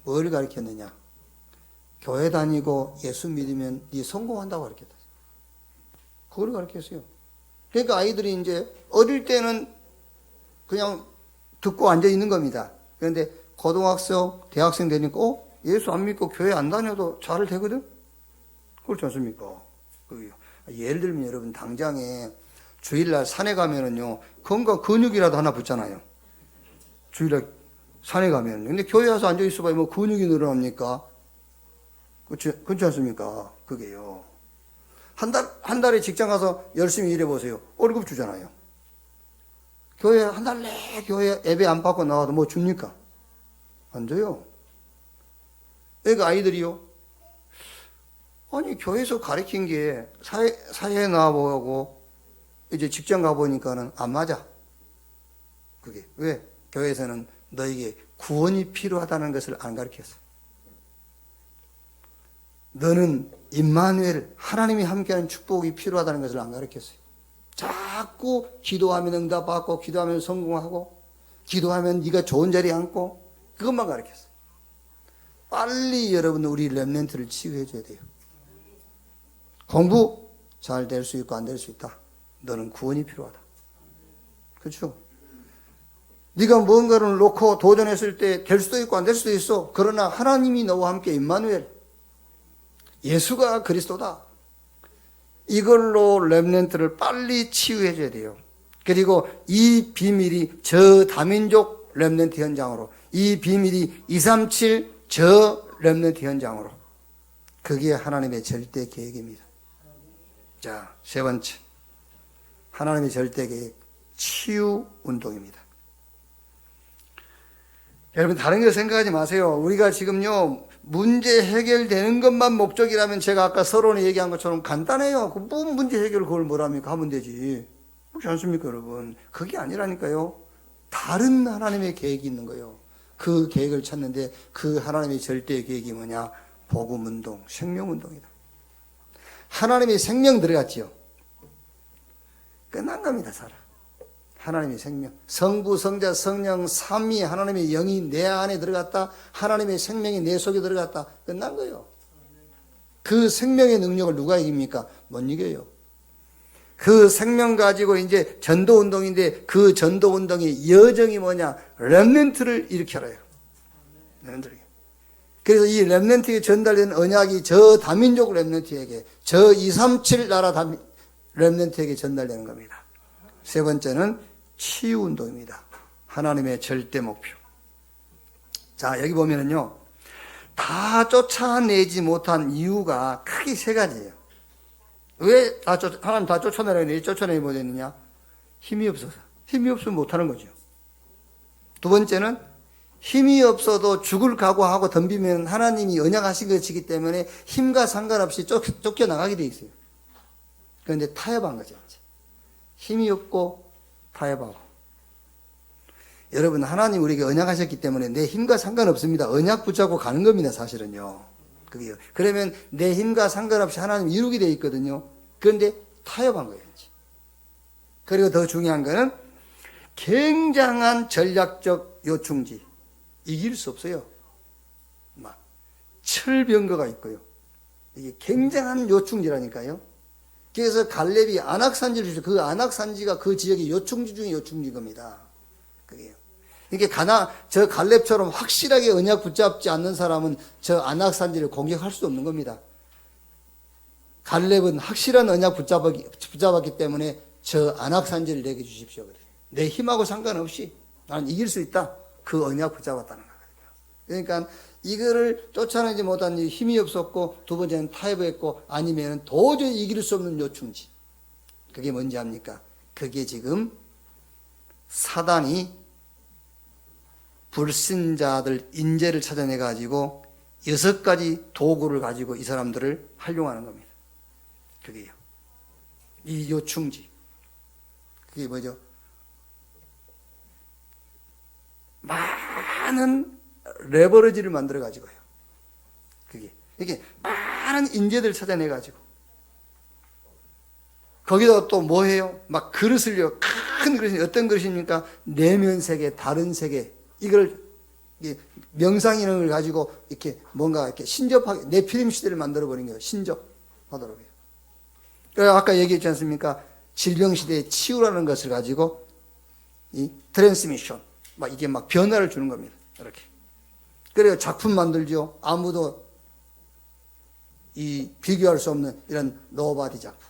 뭘 가르쳤느냐? 교회 다니고 예수 믿으면 네 성공한다고 가르쳤다. 그걸 가르쳤어요. 그러니까 아이들이 이제 어릴 때는 그냥 듣고 앉아 있는 겁니다. 그런데 고등학생, 대학생 되니까 예수 안 믿고 교회 안 다녀도 잘 되거든? 그렇지 않습니까? 예를 들면 여러분, 당장에 주일날 산에 가면은요, 건강 근육이라도 하나 붙잖아요. 주일날 산에 가면. 근데 교회 와서 앉아 있어봐야 뭐 근육이 늘어납니까? 그렇지 않습니까? 그게요. 한 달에 직장 가서 열심히 일해보세요. 월급 주잖아요. 교회 한 달 내 교회 예배 안 받고 나와도 뭐 줍니까? 안 줘요. 그러니까 아이들이요, 아니 교회에서 가르친 게 사회에 나와보고 이제 직장 가보니까는 안 맞아. 그게 왜? 교회에서는 너에게 구원이 필요하다는 것을 안 가르쳤어. 너는 임마누엘, 하나님이 함께하는 축복이 필요하다는 것을 안 가르쳤어요. 자꾸 기도하면 응답받고, 기도하면 성공하고, 기도하면 네가 좋은 자리에 앉고, 그것만 가르쳤어요. 빨리 여러분 우리 렘넌트를 치유해 줘야 돼요. 공부 잘 될 수 있고 안 될 수 있다. 너는 구원이 필요하다. 그렇죠? 네가 뭔가를 놓고 도전했을 때 될 수도 있고 안 될 수도 있어. 그러나 하나님이 너와 함께 임마누엘, 예수가 그리스도다. 이걸로 렘넌트를 빨리 치유해 줘야 돼요. 그리고 이 비밀이 저 다민족 렘넌트 현장으로, 이 비밀이 237 저 렘넌트 현장으로, 그게 하나님의 절대 계획입니다. 자, 세 번째, 하나님의 절대 계획, 치유 운동입니다. 여러분 다른 거 생각하지 마세요. 우리가 지금요 문제 해결되는 것만 목적이라면 제가 아까 서론에 얘기한 것처럼 간단해요. 뭐 문제 해결 그걸 뭐랍니까? 하면 되지. 그렇지 않습니까 여러분? 그게 아니라니까요. 다른 하나님의 계획이 있는 거예요. 그 계획을 찾는데 그 하나님의 절대 계획이 뭐냐? 복음운동, 생명운동이다. 하나님의 생명 들어갔지요. 끝난 겁니다. 살아. 하나님의 생명, 성부, 성자, 성령, 삼위 하나님의 영이 내 안에 들어갔다. 하나님의 생명이 내 속에 들어갔다. 끝난 거예요. 그 생명의 능력을 누가 이깁니까? 못 이겨요. 그 생명 가지고 이제 전도운동인데 그 전도운동의 여정이 뭐냐? 렘넌트를 일으켜라요. 렘넌트를. 그래서 이 렘넌트에 전달된 언약이 저 다민족 렘넌트에게, 저 237 나라 렘넌트에게 전달되는 겁니다. 세 번째는 치유운동입니다. 하나님의 절대 목표. 자, 여기 보면은요, 다 쫓아내지 못한 이유가 크게 세 가지예요. 왜 하나님 다 쫓아내려니 쫓아내지 못했느냐? 힘이 없어서. 힘이 없으면 못하는 거죠. 두 번째는 힘이 없어도 죽을 각오하고 덤비면 하나님이 언약하신 것이기 때문에 힘과 상관없이 쫓겨나가게 돼 있어요. 그런데 타협한 거죠. 힘이 없고 타협하고. 여러분 하나님 우리에게 언약하셨기 때문에 내 힘과 상관없습니다. 언약 붙잡고 가는 겁니다. 사실은요. 그게요. 그러면 내 힘과 상관없이 하나님 이루게 돼 있거든요. 그런데 타협한 거예요. 그리고 더 중요한 거는 굉장한 전략적 요충지. 이길 수 없어요. 막 철병거가 있고요. 이게 굉장한 요충지라니까요. 그래서 갈렙이 안악산지를 주죠. 그 안악산지가 그 지역의 요충지 중에 요충지인 겁니다. 그게요. 이게 저 갈렙처럼 확실하게 언약 붙잡지 않는 사람은 저 안악산지를 공격할 수 없는 겁니다. 갈렙은 확실한 언약 붙잡았기 때문에 저 안악산지를 내게 주십시오. 그래요. 내 힘하고 상관없이 나는 이길 수 있다. 그 언약 붙잡았다는 거거든요. 그러니까 이거를 쫓아내지 못한 힘이 없었고, 두 번째는 타협했고, 아니면 도저히 이길 수 없는 요충지. 그게 뭔지 압니까? 그게 지금 사단이 불신자들 인재를 찾아내 가지고 6가지 도구를 가지고 이 사람들을 활용하는 겁니다. 그게요. 이 요충지. 그게 뭐죠? 많은 레버리지를 만들어 가지고요. 그게 이게 많은 인재들을 찾아내 가지고 거기다 또 뭐 해요? 막 그릇을요. 큰 그릇이 어떤 그릇입니까? 내면 세계, 다른 세계. 이걸 명상인을 가지고 이렇게 뭔가 이렇게 신접하게 네피림 시대를 만들어 버린 거예요. 신접하도록 해요. 그래서 아까 얘기했지 않습니까? 질병 시대의 치유라는 것을 가지고 이 트랜스미션 막 이게 막 변화를 주는 겁니다. 이렇게. 그래요. 작품 만들죠. 아무도 이 비교할 수 없는 이런 노바디 작품.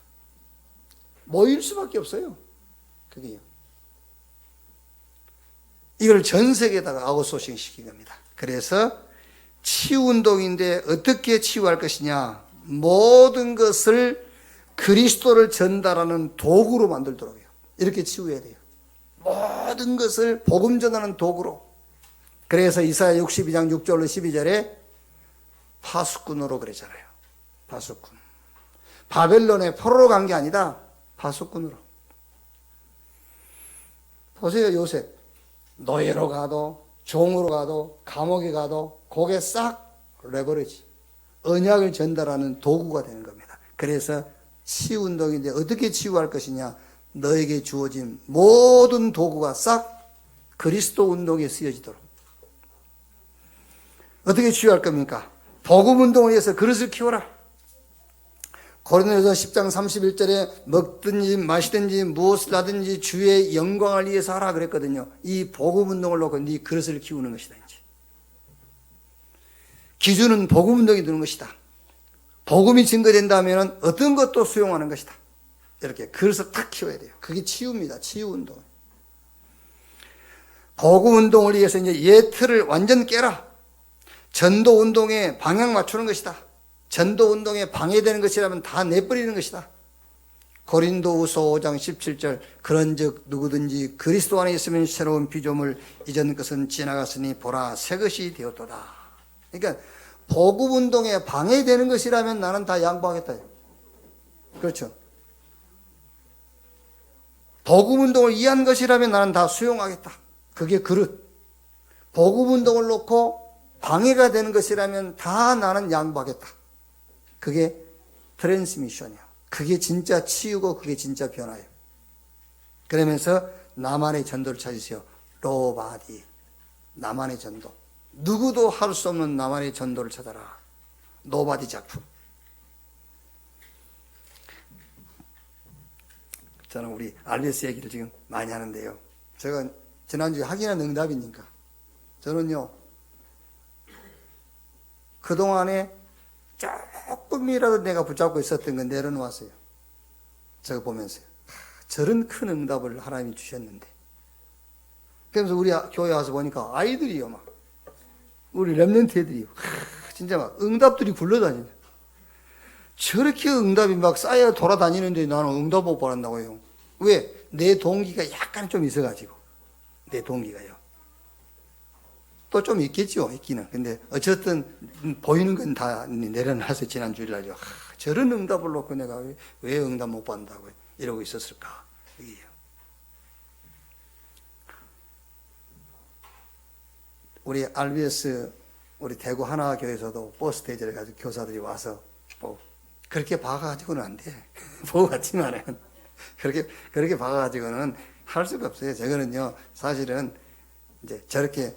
모일 수밖에 없어요. 그게요. 이걸 전 세계에다가 아웃소싱 시킨 겁니다. 그래서 치유운동인데 어떻게 치유할 것이냐. 모든 것을 그리스도를 전달하는 도구로 만들도록 해요. 이렇게 치유해야 돼요. 모든 것을 복음 전하는 도구로. 그래서 이사야 62장 6절로 12절에 파수꾼으로 그랬잖아요. 파수꾼. 바벨론에 포로로 간 게 아니다. 파수꾼으로. 보세요, 요셉. 노예로 가도 종으로 가도 감옥에 가도 그게 싹 레버리지, 언약을 전달하는 도구가 되는 겁니다. 그래서 치유운동인데 어떻게 치유할 것이냐, 너에게 주어진 모든 도구가 싹 그리스도 운동에 쓰여지도록. 어떻게 치유할 겁니까? 복음 운동을 위해서 그릇을 키워라. 고린도전서 10장 31절에 먹든지 마시든지 무엇을 하든지 주의 영광을 위해서 하라 그랬거든요. 이 복음 운동을 놓고 네 그릇을 키우는 것이다. 이제 기준은 복음 운동이 되는 것이다. 복음이 증거된다면 어떤 것도 수용하는 것이다. 이렇게 그릇을 탁 키워야 돼요. 그게 치유입니다. 치유 운동. 복음 운동을 위해서 이제 예틀을 완전 깨라. 전도 운동에 방향 맞추는 것이다. 전도 운동에 방해되는 것이라면 다 내버리는 것이다. 고린도후서 5장 17절 그런즉 누구든지 그리스도 안에 있으면 새로운 피조물, 이전 것은 지나갔으니 보라 새 것이 되었도다. 그러니까 복음 운동에 방해되는 것이라면 나는 다 양보하겠다. 그렇죠. 복음 운동을 이해한 것이라면 나는 다 수용하겠다. 그게 그릇. 복음 운동을 놓고 방해가 되는 것이라면 다 나는 양보하겠다. 그게 트랜스미션이에요. 그게 진짜 치유고 그게 진짜 변화예요. 그러면서 나만의 전도를 찾으세요. 로바디. 나만의 전도. 누구도 할 수 없는 나만의 전도를 찾아라. 노바디 작품. 저는 우리 RBS 얘기를 지금 많이 하는데요. 제가 지난주에 확인한 응답이니까. 저는요, 그동안에 조금이라도 내가 붙잡고 있었던 건 내려놓았어요. 제가 보면서요. 저런 큰 응답을 하나님이 주셨는데. 그러면서 우리 교회 와서 보니까 아이들이요, 막. 우리 랩런트 애들이요. 진짜 막 응답들이 굴러다니네. 저렇게 응답이 막 쌓여 돌아다니는데 나는 응답 못 받았다고요. 왜? 내 동기가 약간 좀 있어가지고. 내 동기가요. 또 좀 있겠죠, 있기는. 근데 어쨌든 보이는 건 다 내려놔서 지난 주일날요. 저런 응답을 놓고 내가 왜 응답 못 받는다고 이러고 있었을까? 이게요. 우리 RBS 우리 대구 하나교회에서도 버스 대절해 가지고 교사들이 와서 그렇게 봐가지고는 안 돼. 보고 갔지만은 그렇게 봐가지고는 할 수가 없어요. 저거는요, 사실은 이제 저렇게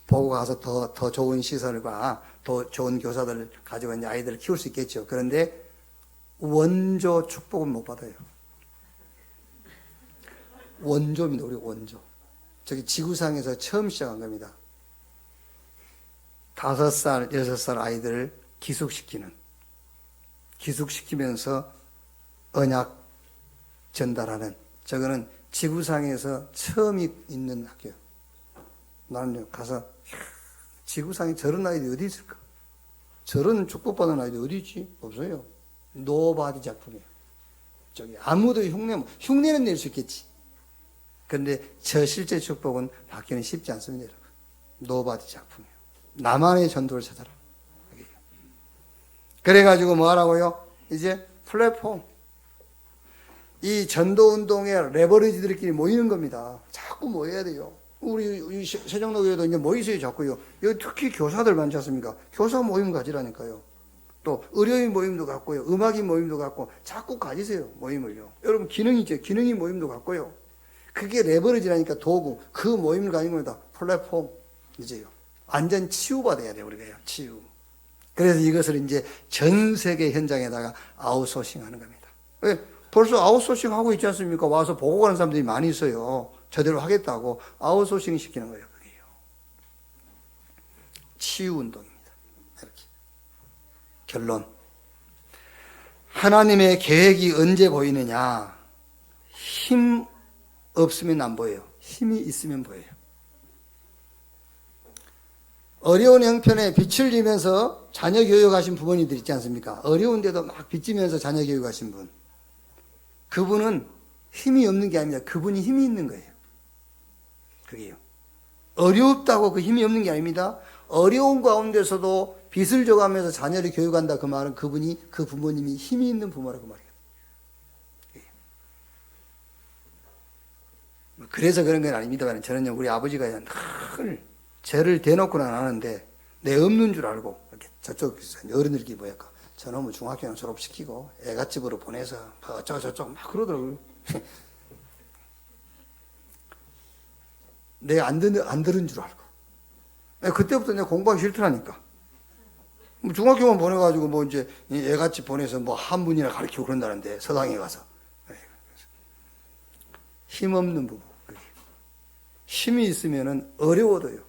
보고 가서 더 좋은 시설과 더 좋은 교사들을 가지고 이제 아이들을 키울 수 있겠죠. 그런데 원조 축복은 못 받아요. 원조입니다. 우리 원조. 저기 지구상에서 처음 시작한 겁니다. 5살, 6살 아이들을 기숙시키면서 언약 전달하는, 저거는 지구상에서 처음 있는 학교예요. 나는 가서 지구상에 저런 아이들이 어디 있을까? 저런 축복받은 아이들이 어디 있지? 없어요. 노바디 작품이에요. 저기 아무도 흉내는 낼 수 있겠지. 그런데 저 실제 축복은 받기는 쉽지 않습니다, 여러분. 노바디 작품이에요. 나만의 전도를 찾아라. 그래가지고 뭐 하라고요? 이제 플랫폼. 이 전도운동의 레버리지들끼리 모이는 겁니다. 자꾸 모여야 돼요. 우리 세종로교회도 이제 모이세요, 자꾸요. 여기 특히 교사들 많지 않습니까? 교사 모임 가지라니까요. 또 의료인 모임도 갖고요. 음악인 모임도 갖고 자꾸 가지세요, 모임을요. 여러분 기능이죠. 기능인 모임도 갖고요. 그게 레버리지라니까 도구. 그 모임을 가진 겁니다. 플랫폼. 이제요. 완전 치유받아야 돼요, 우리가요. 치유. 그래서 이것을 이제 전 세계 현장에다가 아웃소싱 하는 겁니다. 왜? 벌써 아웃소싱 하고 있지 않습니까? 와서 보고 가는 사람들이 많이 있어요. 저대로 하겠다고 아웃소싱 시키는 거예요, 그게요. 치유 운동입니다. 이렇게. 결론. 하나님의 계획이 언제 보이느냐? 힘 없으면 안 보여요. 힘이 있으면 보여요. 어려운 형편에 빚을 지면서 자녀 교육하신 부모님들 있지 않습니까? 어려운데도 막 빚지면서 자녀 교육하신 분. 그분은 힘이 없는 게 아닙니다. 그분이 힘이 있는 거예요. 그게요. 어렵다고 그 힘이 없는 게 아닙니다. 어려운 가운데서도 빚을 져가면서 자녀를 교육한다. 그 말은 그 부모님이 힘이 있는 부모라고 말이에요. 그래서 그런 건 아닙니다만 저는요 우리 아버지가 늘 죄를 대놓고는 안 하는데 내 없는 줄 알고 이렇게 저쪽 어른들끼리 뭐랄까 저놈을 중학교는 졸업시키고 애갓집으로 보내서 뭐 어쩌고저쩌고 막 그러더라고요. 내가 안 들은 줄 알고. 그때부터 내가 공부하기 싫더라니까. 뭐 중학교만 보내가지고 뭐 이제 애같이 보내서 뭐 한문이나 가르치고 그런다는데 서당에 가서. 힘없는 부부. 힘이 있으면은 어려워도요.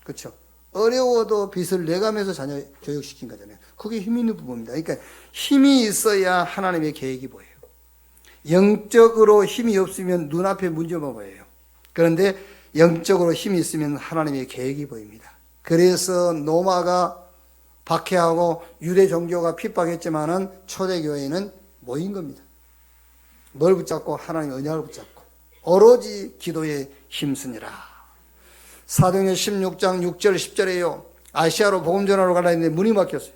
그렇죠? 어려워도 빚을 내가면서 자녀 교육시킨 거잖아요. 그게 힘 있는 부부입니다. 그러니까 힘이 있어야 하나님의 계획이 보여요. 영적으로 힘이 없으면 눈앞에 문제만 보여요. 그런데 영적으로 힘이 있으면 하나님의 계획이 보입니다. 그래서 노마가 박해하고 유대 종교가 핍박했지만은 초대교회는 모인 겁니다. 뭘 붙잡고? 하나님의 언약을 붙잡고 오로지 기도에 힘쓰니라. 사도행전 16장 6절 10절에요. 아시아로 복음 전하러 가려 했는데 문이 막혔어요.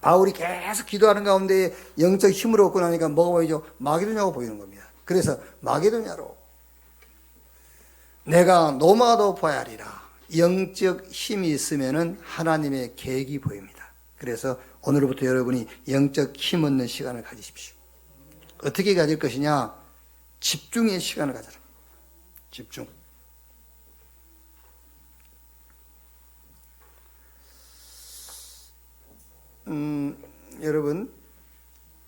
바울이 계속 기도하는 가운데 영적 힘을 얻고 나니까 뭐가 보이죠? 마게도냐가 보이는 겁니다. 그래서 마게도냐로 내가 노마도 봐야 하리라. 영적 힘이 있으면은 하나님의 계획이 보입니다. 그래서 오늘부터 여러분이 영적 힘 얻는 시간을 가지십시오. 어떻게 가질 것이냐? 집중의 시간을 가져라. 집중. 여러분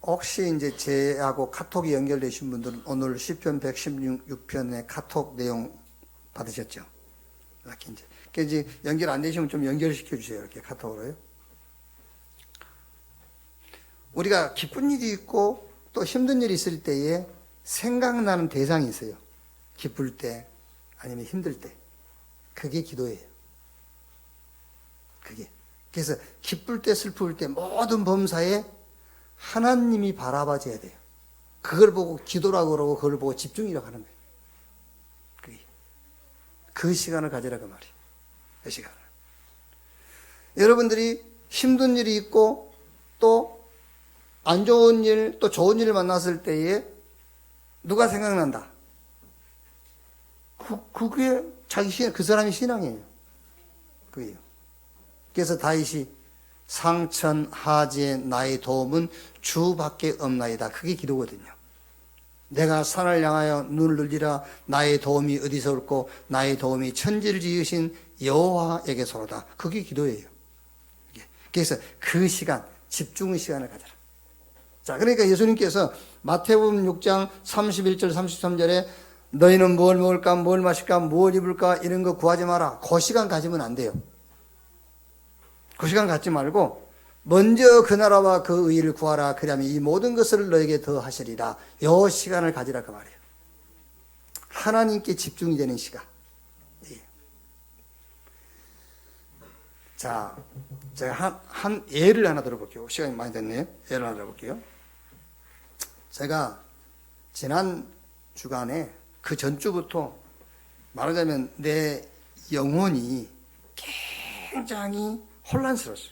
혹시 이제 제하고 카톡이 연결되신 분들은 오늘 시편 116편의 카톡 내용 받으셨죠? 이렇게 이제 연결 안 되시면 좀 연결시켜 주세요. 이렇게 카톡으로요. 우리가 기쁜 일이 있고 또 힘든 일이 있을 때에 생각나는 대상이 있어요. 기쁠 때 아니면 힘들 때. 그게 기도예요. 그게. 그래서 기쁠 때 슬플 때 모든 범사에 하나님이 바라봐줘야 돼요. 그걸 보고 기도라고 그러고 그걸 보고 집중이라고 하는 거예요. 그게. 그 시간을 가지라 그 말이에요. 그 시간을. 여러분들이 힘든 일이 있고 또 안 좋은 일, 또 좋은 일을 만났을 때에 누가 생각난다? 그게 자기 신앙, 그 사람의 신앙이에요. 그게요. 그래서 다윗이 상천 하지의 나의 도움은 주밖에 없나이다. 그게 기도거든요. 내가 산을 향하여 눈을 늘리라. 나의 도움이 어디서 올고 나의 도움이 천지를 지으신 여호와에게서로다. 그게 기도예요. 그래서 그 시간, 집중의 시간을 가져라. 자, 그러니까 예수님께서 마태복음 6장 31절 33절에 너희는 뭘 먹을까, 뭘 마실까, 뭘 입을까 이런 거 구하지 마라. 그 시간 가지면 안 돼요. 그 시간 갖지 말고 먼저 그 나라와 그 의를 구하라. 그러면 이 모든 것을 너에게 더 하시리라. 이 시간을 가지라 그 말이에요. 하나님께 집중이 되는 시간. 예. 자, 제가 한 예를 하나 들어볼게요. 시간이 많이 됐네요. 예를 하나 들어볼게요. 제가 지난 주간에 그 전주부터 말하자면 내 영혼이 굉장히 혼란스러웠어요.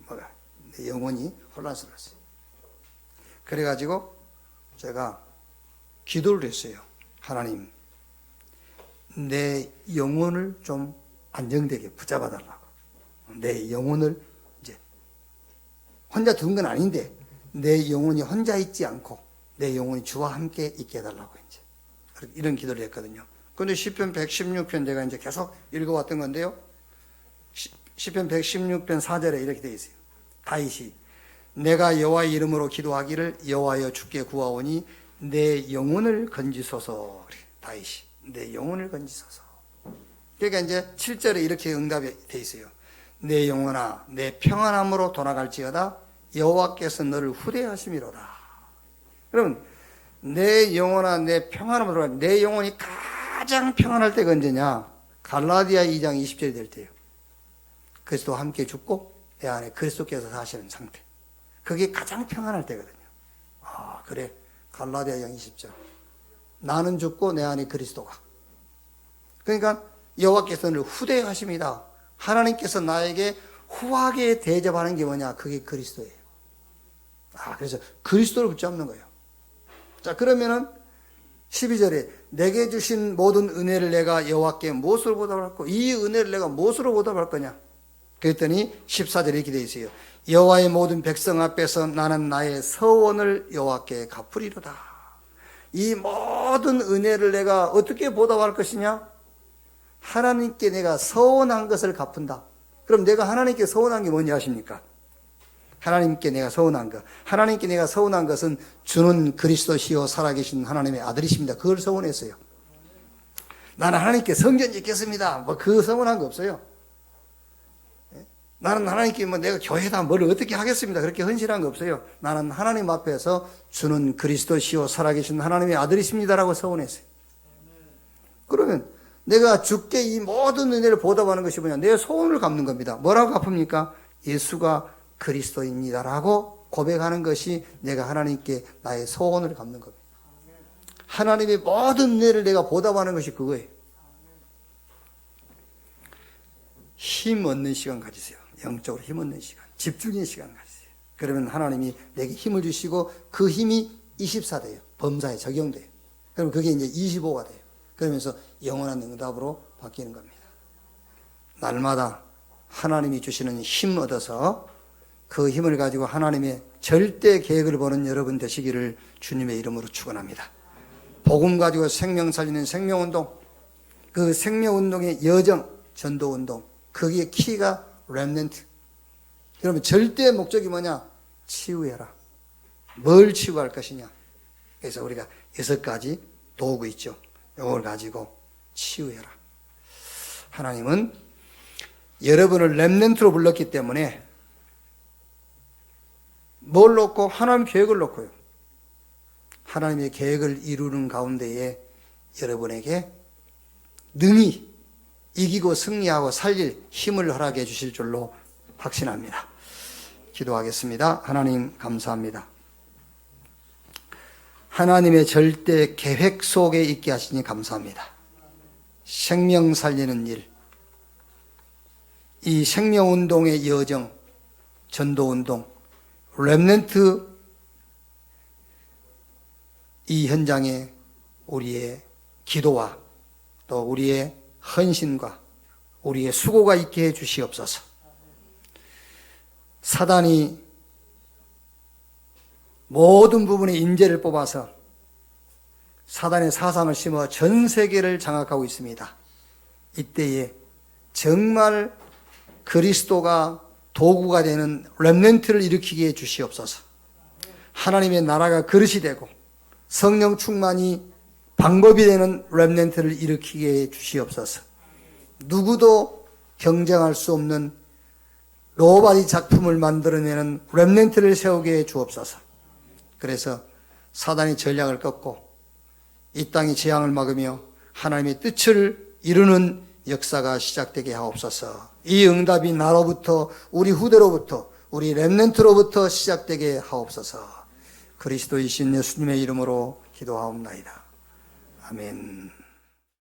뭐가? 내 영혼이 혼란스러웠어요. 그래가지고 제가 기도를 했어요. 하나님, 내 영혼을 좀 안정되게 붙잡아달라고. 내 영혼을 이제 혼자 둔 건 아닌데 내 영혼이 혼자 있지 않고 내 영혼이 주와 함께 있게 해달라고 이제 이런 기도를 했거든요. 그런데 시편 116편 제가 이제 계속 읽어왔던 건데요. 시편 116편 4절에 이렇게 되어 있어요. 다윗이 내가 여호와의 이름으로 기도하기를 여호와여 주께 구하오니 내 영혼을 건지소서. 다윗이 내 영혼을 건지소서. 그러니까 이제 7절에 이렇게 응답이 되어 있어요. 내 영혼아 내 평안함으로 돌아갈지어다 여호와께서 너를 후대하심이로다. 그러면 내 영혼아 내 평안함으로 돌아갈 내 영혼이 가장 평안할 때가 언제냐? 갈라디아 2장 20절이 될 때예요. 그리스도와 함께 죽고 내 안에 그리스도께서 사시는 상태. 그게 가장 평안할 때거든요. 아 그래 갈라디아 2장 20절 나는 죽고 내 안에 그리스도가. 그러니까 여호와께서 너를 후대하심이다. 하나님께서 나에게 후하게 대접하는 게 뭐냐? 그게 그리스도예요. 아, 그래서 그리스도를 붙잡는 거예요. 자, 그러면은 12절에 내게 주신 모든 은혜를 내가 여호와께 무엇으로 보답할 거? 이 은혜를 내가 무엇으로 보답할 거냐? 그랬더니 14절에 이렇게 되어 있어요. 여호와의 모든 백성 앞에서 나는 나의 서원을 여호와께 갚으리로다. 이 모든 은혜를 내가 어떻게 보답할 것이냐? 하나님께 내가 서원한 것을 갚은다. 그럼 내가 하나님께 서원한 게 뭔지 아십니까? 하나님께 내가 서원한 것. 하나님께 내가 서원한 것은 주는 그리스도시요 살아계신 하나님의 아들이십니다. 그걸 서원했어요. 나는 하나님께 성전 짓겠습니다. 뭐 그 서원한 거 없어요. 나는 하나님께 뭐 내가 교회다 뭘 어떻게 하겠습니다. 그렇게 헌신한 거 없어요. 나는 하나님 앞에서 주는 그리스도시요 살아계신 하나님의 아들이십니다라고 서원했어요. 그러면 내가 주께 이 모든 은혜를 보답하는 것이 뭐냐? 내 소원을 갚는 겁니다. 뭐라고 갚습니까? 예수가 그리스도입니다라고 고백하는 것이 내가 하나님께 나의 소원을 갚는 겁니다. 하나님의 모든 은혜를 내가 보답하는 것이 그거예요. 힘 얻는 시간 가지세요. 영적으로 힘 얻는 시간, 집중의 시간 가지세요. 그러면 하나님이 내게 힘을 주시고 그 힘이 24 돼요. 범사에 적용돼요. 그럼 그게 이제 25가 돼요. 그러면서 영원한 응답으로 바뀌는 겁니다. 날마다 하나님이 주시는 힘 얻어서 그 힘을 가지고 하나님의 절대 계획을 보는 여러분 되시기를 주님의 이름으로 축원합니다. 복음 가지고 생명 살리는 생명운동, 그 생명운동의 여정, 전도운동, 거기에 키가 렘넌트. 그러면 절대 목적이 뭐냐? 치유해라. 뭘 치유할 것이냐? 그래서 우리가 6가지 도구 있죠. 이걸 가지고 치유해라. 하나님은 여러분을 렘넌트로 불렀기 때문에 뭘 놓고? 하나님 계획을 놓고요. 하나님의 계획을 이루는 가운데에 여러분에게 능히 이기고 승리하고 살릴 힘을 허락해 주실 줄로 확신합니다. 기도하겠습니다. 하나님 감사합니다. 하나님의 절대 계획 속에 있게 하시니 감사합니다. 생명 살리는 일, 이 생명운동의 여정, 전도운동, 렘넌트 이 현장에 우리의 기도와 또 우리의 헌신과 우리의 수고가 있게 해 주시옵소서. 사단이 모든 부분에 인재를 뽑아서 사단의 사상을 심어 전 세계를 장악하고 있습니다. 이때에 정말 그리스도가 도구가 되는 렘넌트를 일으키게 해 주시옵소서. 하나님의 나라가 그릇이 되고 성령 충만이 방법이 되는 렘넌트를 일으키게 해 주시옵소서. 누구도 경쟁할 수 없는 노바디 작품을 만들어내는 렘넌트를 세우게 해 주옵소서. 그래서 사단의 전략을 꺾고 이 땅의 재앙을 막으며 하나님의 뜻을 이루는 역사가 시작되게 하옵소서. 이 응답이 나로부터 우리 후대로부터 우리 렘넌트로부터 시작되게 하옵소서. 그리스도이신 예수님의 이름으로 기도하옵나이다. 아멘.